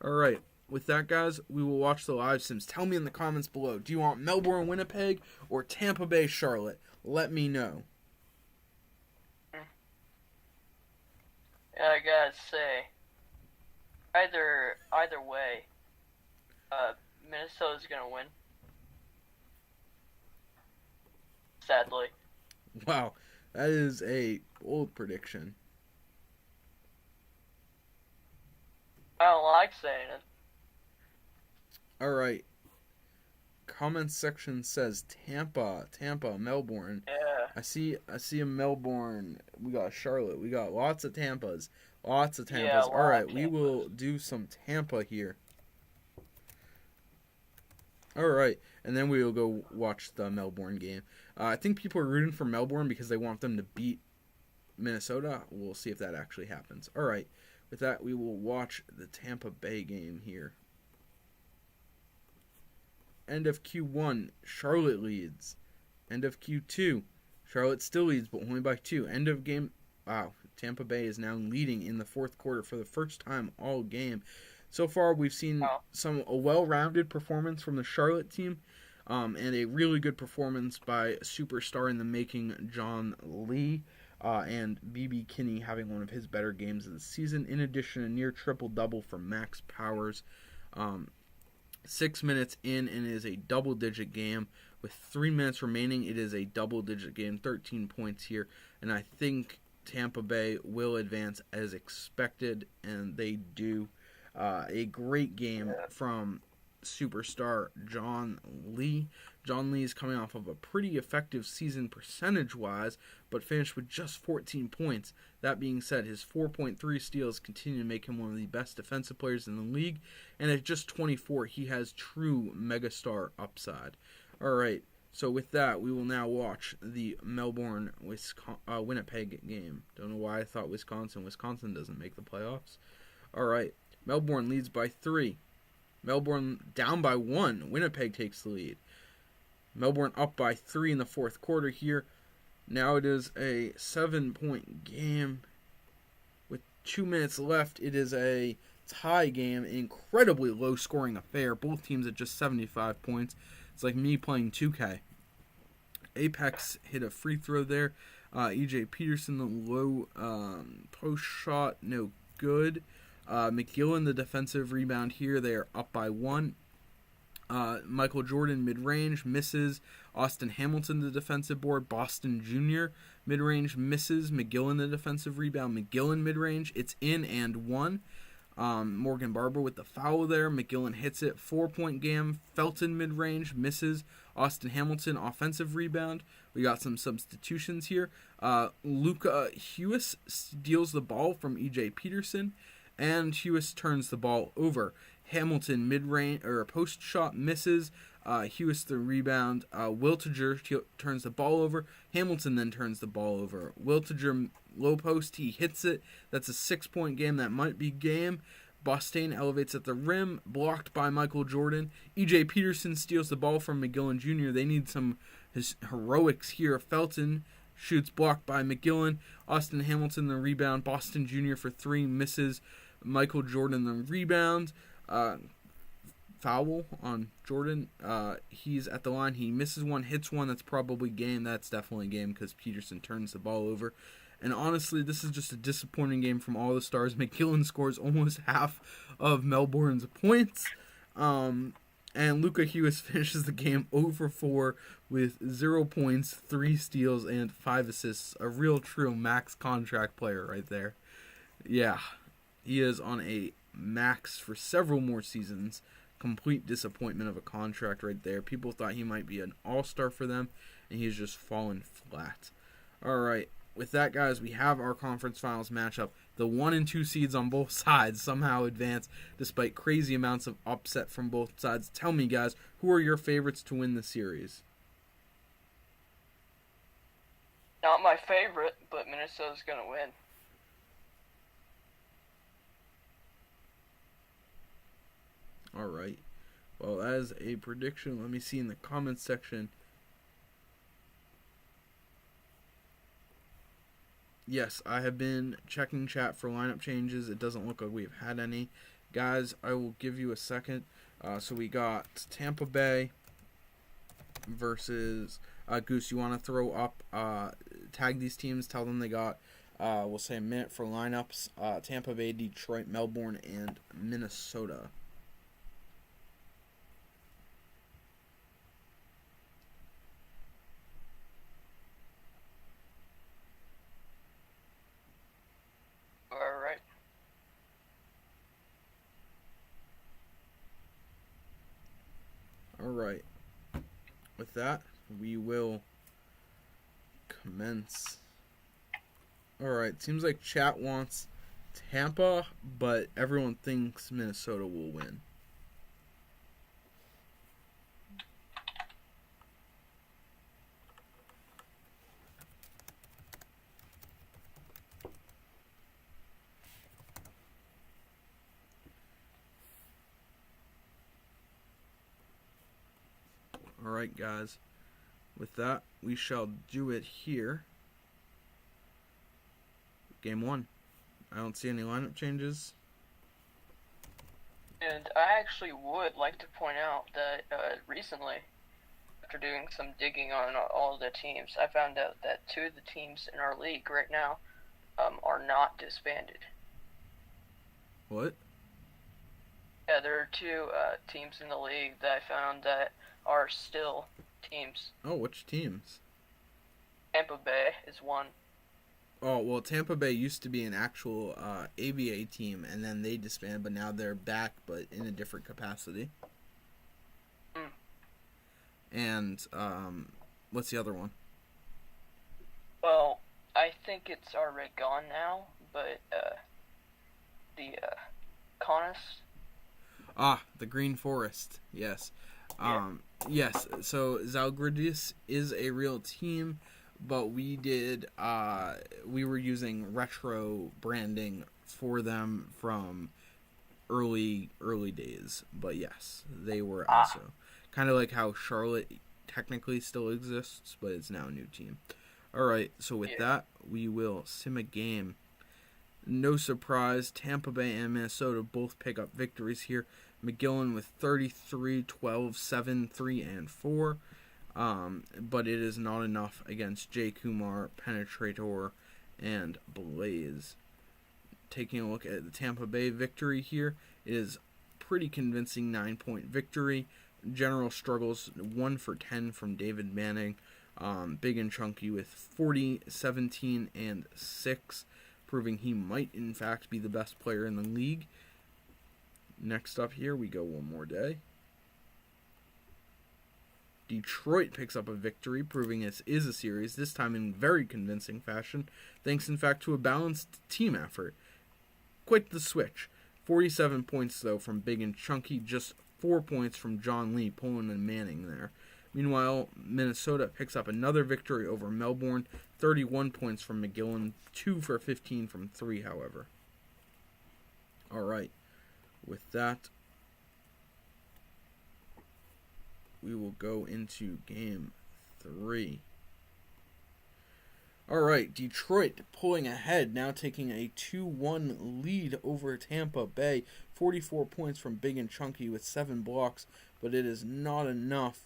All right. With that, guys, we will watch the live sims. Tell me in the comments below, do you want Melbourne, Winnipeg, or Tampa Bay, Charlotte? Let me know. Yeah, I gotta say, either way, Minnesota's gonna win. Sadly. Wow, that is a bold prediction. I don't like saying it. All right. Comments section says Tampa, Melbourne. Yeah. I see a Melbourne. We got Charlotte. We got lots of Tampas. Yeah, All right, we Tampas. will do some Tampa here. All right, and then we will go watch the Melbourne game. I think people are rooting for Melbourne because they want them to beat Minnesota. We'll see if that actually happens. All right, with that, we will watch the Tampa Bay game here. End of Q1, Charlotte leads. End of Q2, Charlotte still leads, but only by 2. End of game. Wow, Tampa Bay is now leading in the fourth quarter for the first time all game. So far, we've seen a well-rounded performance from the Charlotte team, and a really good performance by superstar in the making, John Lee, and BB Kinney having one of his better games of the season. In addition, a near triple-double for Max Powers. 6 minutes in, and it is a double-digit game. With 3 minutes remaining, it is a double-digit game, 13 points here. And I think Tampa Bay will advance as expected, and they do. A great game from superstar John Lee. John Lee is coming off of a pretty effective season percentage-wise, but finished with just 14 points. That being said, his 4.3 steals continue to make him one of the best defensive players in the league, and at just 24, he has true megastar upside. All right, so with that, we will now watch the Melbourne Winnipeg game. Don't know why I thought Wisconsin. Wisconsin doesn't make the playoffs. All right, Melbourne leads by 3. Melbourne down by 1. Winnipeg takes the lead. Melbourne up by 3 in the fourth quarter here. Now it is a 7-point game. With 2 minutes left, it is a tie game. Incredibly low-scoring affair. Both teams at just 75 points. It's like me playing 2K. Apex hit a free throw there. E.J. Peterson, the low post shot, no good. McGillen, the defensive rebound here. They are up by 1. Michael Jordan mid-range misses. Austin Hamilton the defensive board. Boston Jr. mid-range misses. McGillen the defensive rebound. McGillen mid-range. It's in and one. Morgan Barber with the foul there. McGillen hits it. 4-point game. Felton mid-range misses. Austin Hamilton offensive rebound. We got some substitutions here. Luka Hewis steals the ball from E.J. Peterson, and Hewis turns the ball over. Hamilton mid-range or post shot misses. Hewis the rebound. Wiltiger turns the ball over. Hamilton then turns the ball over. Wiltiger low post, he hits it. That's a 6-point game. That might be game. Bostain elevates at the rim, blocked by Michael Jordan. E.J. Peterson steals the ball from McGillen Jr. They need some heroics here. Felton shoots, blocked by McGillen. Austin Hamilton the rebound. Boston Jr. for 3 misses. Michael Jordan the rebound. Foul on Jordan. He's at the line. He misses one, hits one. That's probably game. That's definitely game because Peterson turns the ball over. And honestly, this is just a disappointing game from all the stars. McGillen scores almost half of Melbourne's points. And Luka Hewis finishes the game 0 for 4 with 0 points, 3 steals, and 5 assists. A real true max contract player right there. Yeah, he is on a max for several more seasons. Complete disappointment of a contract right there. People thought he might be an all-star for them, and he's just fallen flat. All right. With that, guys, we have our conference finals matchup. The 1 and 2 seeds on both sides somehow advance despite crazy amounts of upset from both sides. Tell me, guys, who are your favorites to win the series? Not my favorite, but Minnesota's going to win. All right. Well, as a prediction, let me see in the comments section. Yes, I have been checking chat for lineup changes. It doesn't look like we've had any. Guys, I will give you a second. So we got Tampa Bay versus Goose. You want to throw up, tag these teams, tell them they got, we'll say a minute for lineups. Tampa Bay, Detroit, Melbourne, and Minnesota. Alright, with that, we will commence. Alright, seems like chat wants Tampa, but everyone thinks Minnesota will win. Alright, guys. With that, we shall do it here. Game 1. I don't see any lineup changes. And I actually would like to point out that recently, after doing some digging on all the teams, I found out that 2 of the teams in our league right now are not disbanded. What? Yeah, there are 2 teams in the league that I found that are still teams. Oh, which teams? Tampa Bay is one. Oh, well, Tampa Bay used to be an actual ABA team, and then they disbanded, but now they're back, but in a different capacity. Mm. And, what's the other one? Well, I think it's already gone now, but, the, Connus. Ah, the Green Forest, yes. Yes, so Zalgiris is a real team, but we were using retro branding for them from early days. But yes, they were also kind of like how Charlotte technically still exists, but it's now a new team. Alright, so with that, we will sim a game. No surprise, Tampa Bay and Minnesota both pick up victories here. McGillen with 33, 12, 7, 3, and 4. But it is not enough against Jay Kumar, Penetrator, and Blaze. Taking a look at the Tampa Bay victory here, it is pretty convincing 9-point victory. general struggles. 1 for 10 from David Manning. Big and chunky with 40, 17, and 6, proving he might in fact be the best player in the league. Next up here, we go one more day. Detroit picks up a victory, proving this is a series, this time in very convincing fashion, thanks in fact to a balanced team effort. Quite the switch. 47 points, though, from Big and Chunky, just 4 points from John Lee, pulling and Manning there. Meanwhile, Minnesota picks up another victory over Melbourne, 31 points from McGillen, 2 for 15 from 3, however. All right, with that, we will go into Game 3. All right, Detroit pulling ahead, now taking a 2-1 lead over Tampa Bay. 44 points from Big and Chunky with 7 blocks, but it is not enough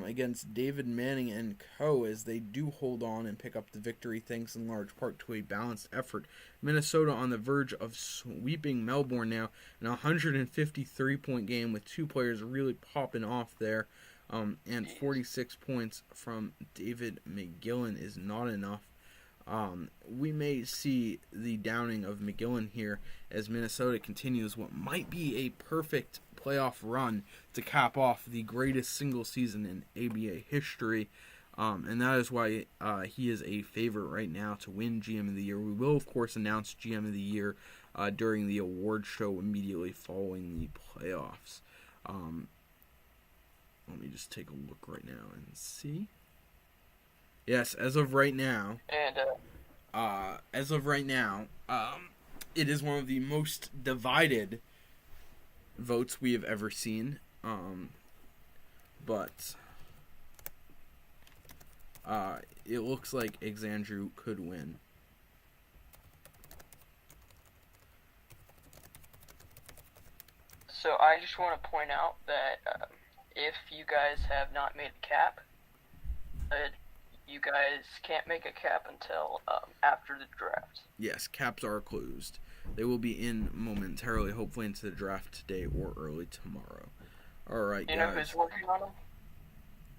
against David Manning and co. as they do hold on and pick up the victory thanks in large part to a balanced effort. Minnesota on the verge of sweeping Melbourne now, an 153-point game with 2 players really popping off there. And 46 points from David McGillen is not enough. We may see the downing of McGillen here as Minnesota continues what might be a perfect playoff run to cap off the greatest single season in ABA history. And that is why he is a favorite right now to win GM of the Year. We will, of course, announce GM of the Year during the award show immediately following the playoffs. Let me just take a look right now and see. Yes, as of right now, it is one of the most divided votes we have ever seen. But it looks like Xandru could win. So I just want to point out that if you guys have not made a cap, you guys can't make a cap until after the draft. Yes, caps are closed. They will be in momentarily, hopefully into the draft today or early tomorrow. All right, guys. You know who's working on them?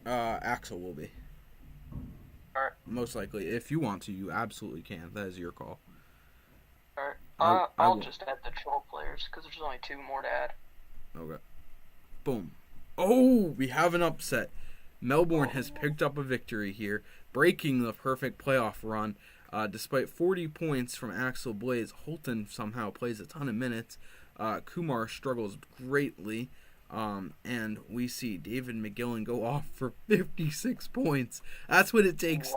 Axel will be. All right. Most likely. If you want to, you absolutely can. That is your call. All right. I'll just add the troll players because there's only 2 more to add. Okay. Boom. Oh, we have an upset. Melbourne has picked up a victory here, breaking the perfect playoff run. Despite 40 points from Axel Blaze, Holton somehow plays a ton of minutes. Kumar struggles greatly. And we see David McGillen go off for 56 points. That's what it takes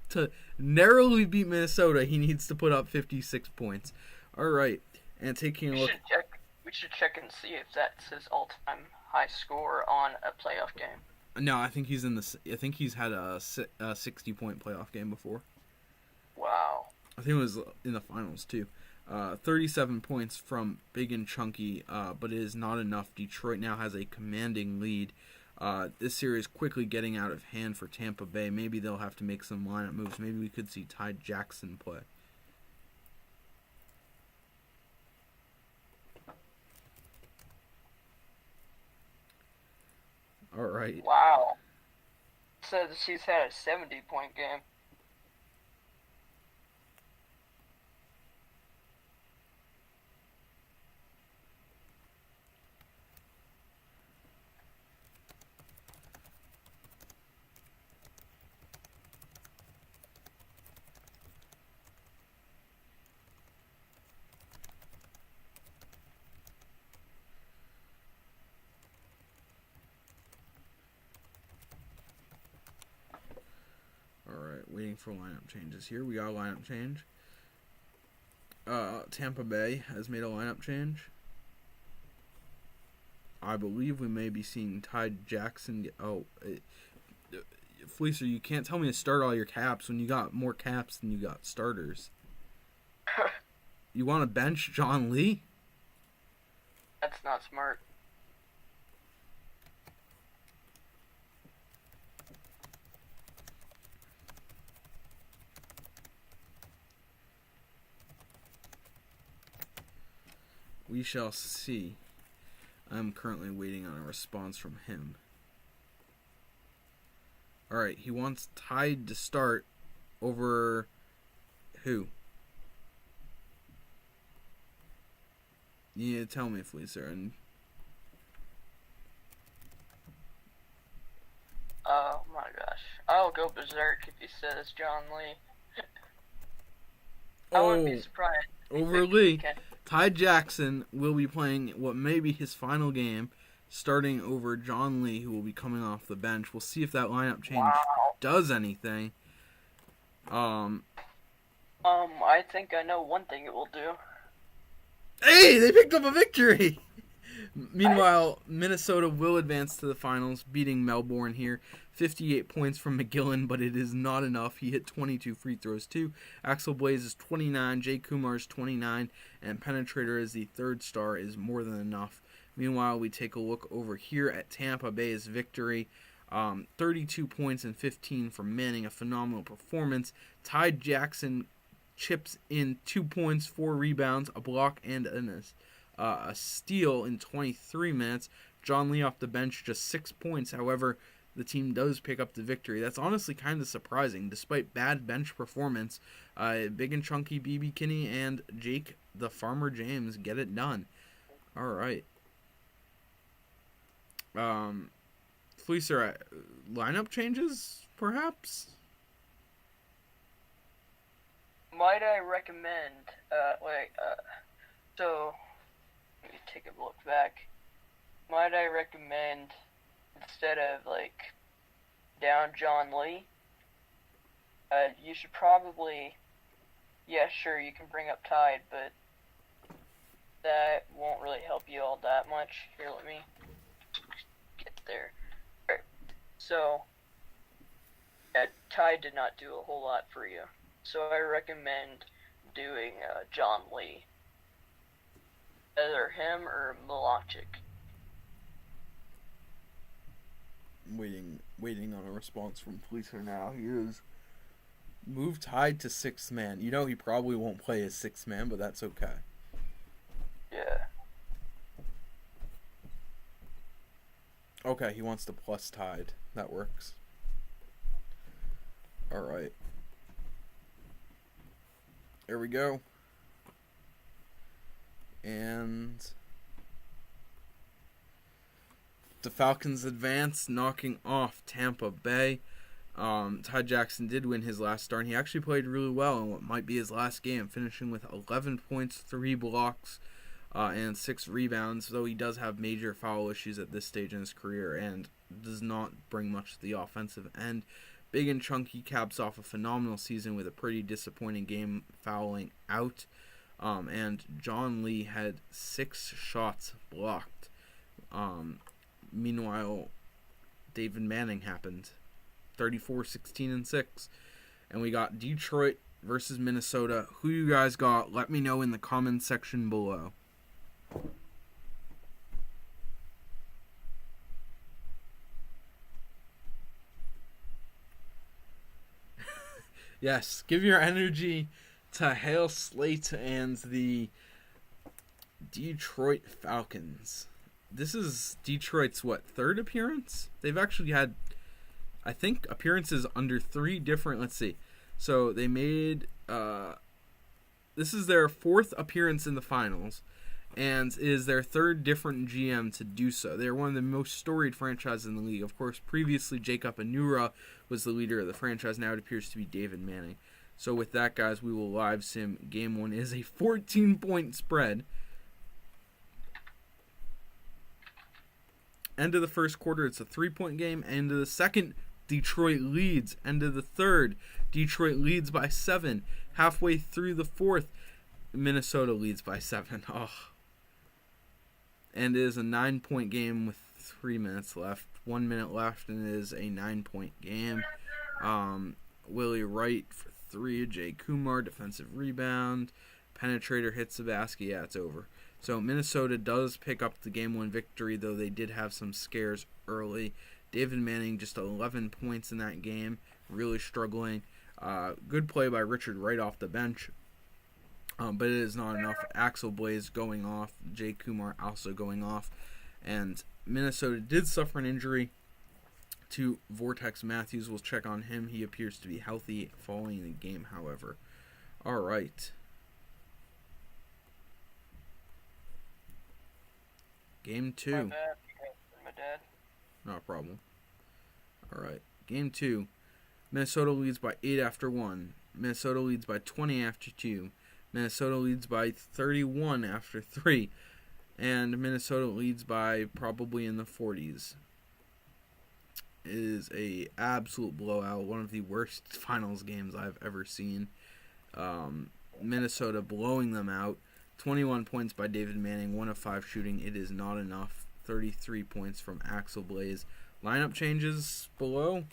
to narrowly beat Minnesota. He needs to put up 56 points. All right. And taking a look. We should check and see if that's his all-time high score on a playoff game. No, I think he's I think he's had a 60-point playoff game before. Wow. I think it was in the finals too. 37 points from Big and Chunky, but it is not enough. Detroit now has a commanding lead. This series quickly getting out of hand for Tampa Bay. Maybe they'll have to make some lineup moves. Maybe we could see Ty Jackson play. All right. Wow. So she's had a 70-point game. Waiting for lineup changes here. We got a lineup change. Tampa Bay has made a lineup change. I believe we may be seeing Ty Jackson get... Fleecer, you can't tell me to start all your caps when you got more caps than you got starters. You want to bench John Lee? That's not smart. We shall see. I'm currently waiting on a response from him. Alright, he wants Tide to start over who? You need to tell me, Fleecer. And oh my gosh. I'll go berserk if he says John Lee. I wouldn't be surprised. Over Lee. Ty Jackson will be playing what may be his final game, starting over John Lee, who will be coming off the bench. We'll see if that lineup change does anything. I think I know one thing it will do. Hey, they picked up a victory! Meanwhile, Minnesota will advance to the finals, beating Melbourne here. 58 points from McGillen, but it is not enough. He hit 22 free throws too. Axel Blaze is 29, Jay Kumar is 29, and Penetrator as the third star is more than enough. Meanwhile, we take a look over here at Tampa Bay's victory. 32 points and 15 from Manning, a phenomenal performance. Ty Jackson chips in 2 points, 4 rebounds, a block, and a steal in 23 minutes. John Lee off the bench, just 6 points. However, the team does pick up the victory. That's honestly kind of surprising. Despite bad bench performance, Big and Chunky BB Kinney and Jake the Farmer James get it done. All right. Fleecer, lineup changes, perhaps? Might I recommend, so, let me take a look back. Might I recommend, instead of, down John Lee, you should probably, yeah, sure, you can bring up Tide, but that won't really help you all that much. Here, let me get there. All right. So, yeah, Tide did not do a whole lot for you. So I recommend doing John Lee. Either him or Milotic. Waiting on a response from Fleecer now. He is moved Tide to 6th man. You know he probably won't play as 6th man, but that's okay. Yeah. Okay, he wants to plus Tide. That works. Alright. There we go. And the Falcons advance, knocking off Tampa Bay. Ty Jackson did win his last start, and he actually played really well in what might be his last game, finishing with 11 points, 3 blocks, and 6 rebounds, though he does have major foul issues at this stage in his career and does not bring much to the offensive end. Big and Chunky caps off a phenomenal season with a pretty disappointing game fouling out. And John Lee had 6 shots blocked. Meanwhile, David Manning happened. 34, 16, and 6. And we got Detroit versus Minnesota. Who you guys got? Let me know in the comments section below. Yes, give your energy to Hale Slate and the Detroit Falcons. This is Detroit's, third appearance? They've actually had, I think, appearances under 3 different, let's see. So they made, this is their 4th appearance in the finals, and is their 3rd different GM to do so. They're one of the most storied franchises in the league. Of course, previously Jacob Anura was the leader of the franchise. Now it appears to be David Manning. So with that, guys, we will live sim. Game 1 is a 14-point spread. End of the first quarter, it's a 3-point game. End of the second, Detroit leads. End of the third, Detroit leads by 7. Halfway through the fourth, Minnesota leads by 7. Oh. And it is a 9-point game with 3 minutes left. 1 minute left, and it is a 9-point game. Willie Wright for 3. Jay Kumar, defensive rebound. Penetrator hits the basket. Yeah, it's over. So Minnesota does pick up the Game 1 victory, though they did have some scares early. David Manning, just 11 points in that game. Really struggling. Good play by Richard right off the bench. But it is not enough. Axel Blaze going off. Jay Kumar also going off. And Minnesota did suffer an injury to Vortex Matthews. We'll check on him. He appears to be healthy following the game, however. All right. Game 2. My dad. Not a problem. All right. Game 2. Minnesota leads by 8 after 1. Minnesota leads by 20 after 2. Minnesota leads by 31 after 3. And Minnesota leads by probably in the 40s. It is a absolute blowout. One of the worst finals games I've ever seen. Minnesota blowing them out. 21 points by David Manning, 1 of 5 shooting. It is not enough. 33 points from Axel Blaze. Lineup changes below.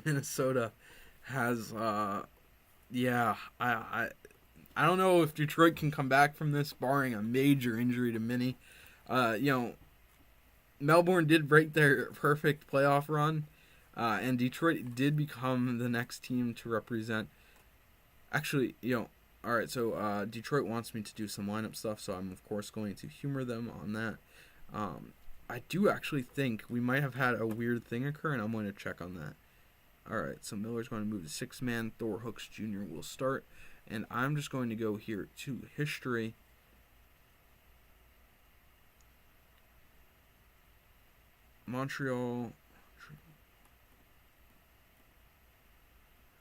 Minnesota has, I don't know if Detroit can come back from this, barring a major injury to Minnie. Melbourne did break their perfect playoff run, and Detroit did become the next team to represent. Actually, all right, so Detroit wants me to do some lineup stuff, so I'm, of course, going to humor them on that. I do actually think we might have had a weird thing occur, and I'm going to check on that. All right, so Miller's going to move to 6-man. Thor Hooks Jr. will start, and I'm just going to go here to history. Montreal.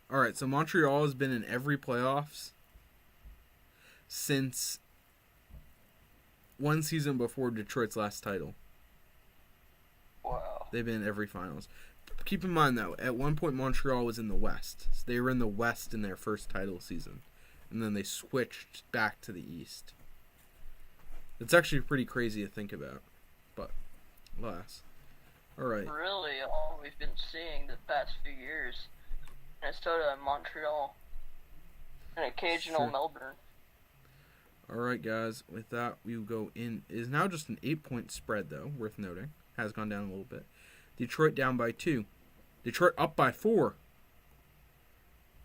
All right, so Montreal has been in every playoffs since one season before Detroit's last title. Wow. They've been in every finals. Keep in mind, though, at one point Montreal was in the West. So they were in the West in their first title season, and then they switched back to the East. It's actually pretty crazy to think about, but alas. All right. Really, all we've been seeing the past few years, Minnesota and Montreal, and occasional Sure. Melbourne. All right, guys. With that, we will go in. It is now just an 8-point spread, though, worth noting. Has gone down a little bit. Detroit down by 2. Detroit up by 4.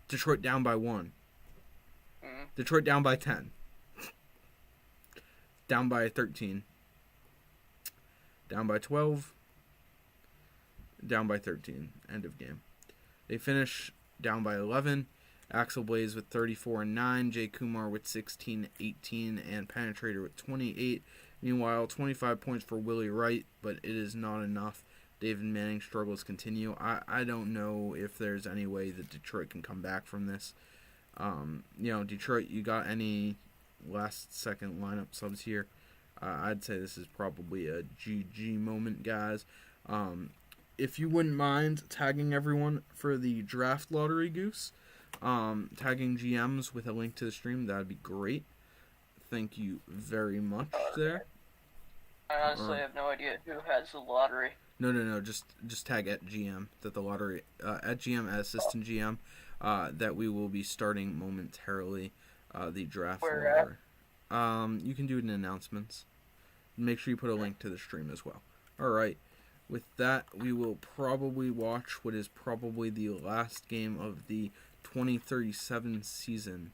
Detroit down by 1. Detroit down by 10. Down by 13. Down by 12. Down by 13. End of game. They finish down by 11. Axel Blaze with 34 and 9. Jay Kumar with 16, 18, and Penetrator with 28. Meanwhile, 25 points for Willie Wright, but it is not enough. David Manning struggles continue. I don't know if there's any way that Detroit can come back from this. Detroit, you got any last-second lineup subs here? I'd say this is probably a GG moment, guys. If you wouldn't mind tagging everyone for the draft lottery goose, tagging GMs with a link to the stream, that'd be great. Thank you very much there. I honestly have no idea who has the lottery. No. Just tag at GM that the lottery at GM at assistant GM that we will be starting momentarily the draft Where lottery. You can do it in announcements. Make sure you put a link to the stream as well. All right. With that, we will probably watch what is probably the last game of the 2037 season.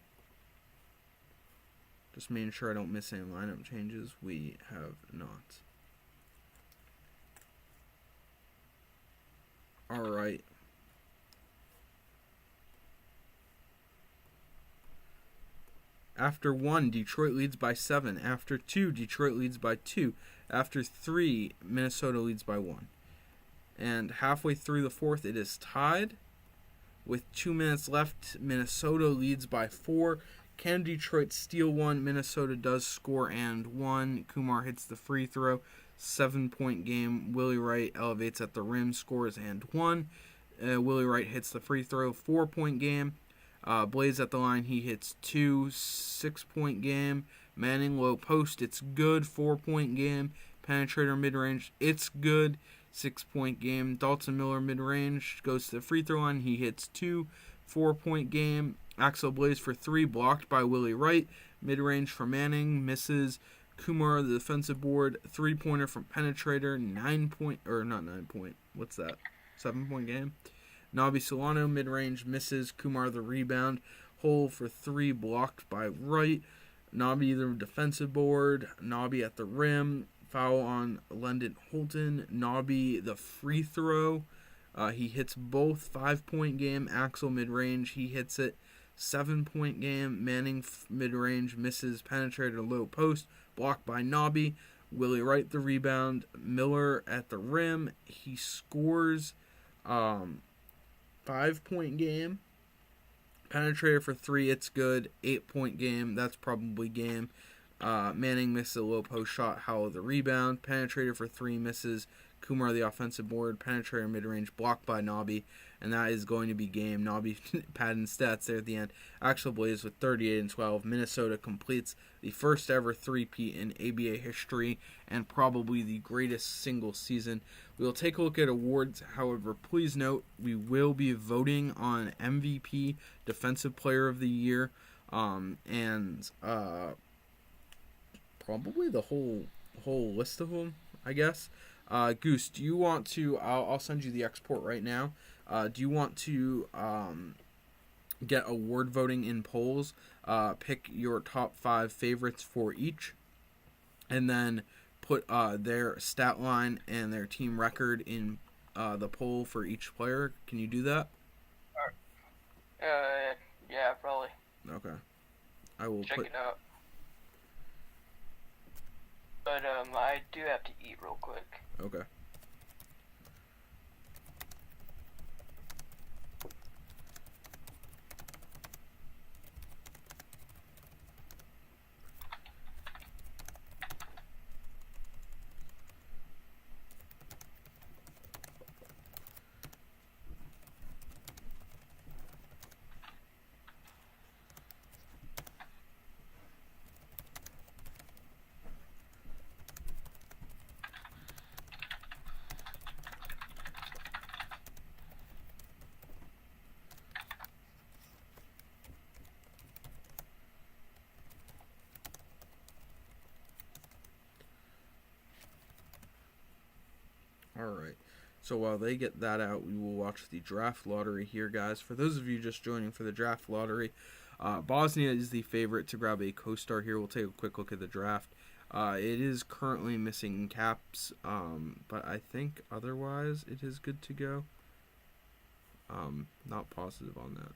Just making sure I don't miss any lineup changes. We have not. All right. After 1, Detroit leads by 7. After 2, Detroit leads by 2. After 3, Minnesota leads by 1. And halfway through the 4th, it is tied. With 2 minutes left, Minnesota leads by 4. Can Detroit steal one? Minnesota does score and 1. Kumar hits the free throw. 7-point game. Willie Wright elevates at the rim, scores and 1. Willie Wright hits the free throw. 4-point game. Blaze at the line, he hits 2. 6-point game. Manning low post, it's good. 4-point game. Penetrator mid-range, it's good. 6-point game. Dalton Miller mid-range goes to the free throw line, he hits 2. 4-point game. Axel Blaze for 3, blocked by Willie Wright. Mid-range for Manning, misses. Kumar, the defensive board, 3-pointer from Penetrator, 7-point game. Nabi Solano, mid-range, misses. Kumar the rebound. Hole for 3, blocked by Wright. Nabi the defensive board. Nabi at the rim. Foul on Lendon Holton. Nabi the free throw. He hits both. 5-point game. Axel mid-range. He hits it. 7-point game. Manning mid-range. Misses. Penetrator low post. Blocked by Nabi. Willie Wright the rebound. Miller at the rim. He scores. 5-point game. Penetrator for 3, it's good. 8-point game, that's probably game. Manning missed a low post shot. Howell the rebound. Penetrator for 3, misses. Kumar the offensive board. Penetrator mid-range, blocked by Nabi. And that is going to be game. Nabi padding stats there at the end. Axel Blaze with 38 and 12. Minnesota completes the first ever three-peat in ABA history and probably the greatest single season. We will take a look at awards. However, please note we will be voting on MVP, Defensive Player of the Year, and probably the whole list of them, I guess. Goose, do you want to? I'll send you the export right now. Do you want to get award voting in polls? Pick your top 5 favorites for each, and then put their stat line and their team record in the poll for each player. Can you do that? Yeah, probably. Okay. I will check it out. But I do have to eat real quick. Okay. Alright, so while they get that out, we will watch the draft lottery here, guys. For those of you just joining for the draft lottery, Bosnia is the favorite to grab a co-star here. We'll take a quick look at the draft. It is currently missing caps, but I think otherwise it is good to go. Not positive on that.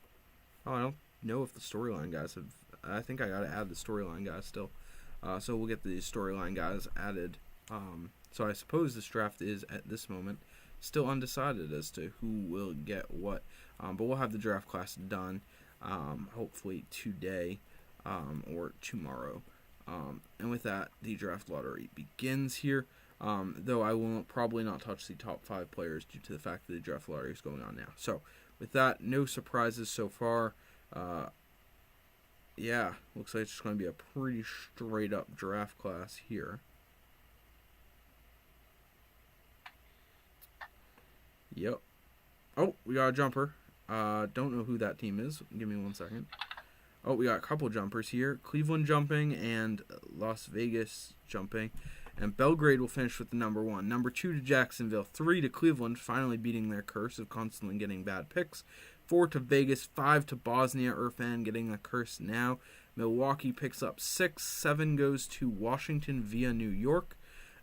Oh, I don't know if the storyline guys have... I think I gotta add the storyline guys still. So we'll get the storyline guys added. So I suppose this draft is, at this moment, still undecided as to who will get what. But we'll have the draft class done, hopefully today or tomorrow. And with that, the draft lottery begins here. Though I will probably not touch the top 5 players due to the fact that the draft lottery is going on now. So with that, no surprises so far. Yeah, looks like it's just going to be a pretty straight up draft class here. Yep. Oh, we got a jumper. Don't know who that team is. Give me 1 second. Oh, we got a couple jumpers here. Cleveland jumping and Las Vegas jumping. And Belgrade will finish with the number 1. Number 2 to Jacksonville. 3 to Cleveland, finally beating their curse of constantly getting bad picks. 4 to Vegas. 5 to Bosnia. Irfan getting the curse now. Milwaukee picks up 6. 7 goes to Washington via New York.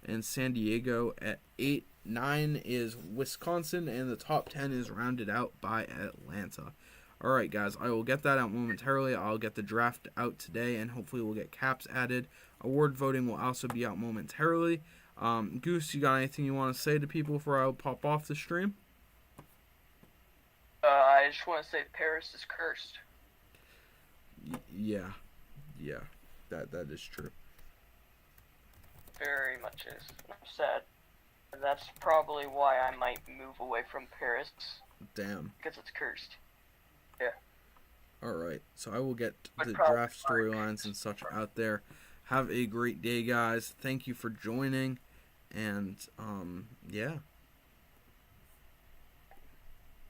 And San Diego at 8. 9 is Wisconsin, and the top 10 is rounded out by Atlanta. Alright, guys, I will get that out momentarily. I'll get the draft out today, and hopefully we'll get caps added. Award voting will also be out momentarily. Goose, you got anything you want to say to people before I pop off the stream? I just want to say Paris is cursed. Yeah, that is true. Very much is. I'm sad. That's probably why I might move away from Paris. Damn. Because it's cursed. Yeah. Alright, so I will get the draft storylines and such out there. Have a great day, guys. Thank you for joining. And, yeah.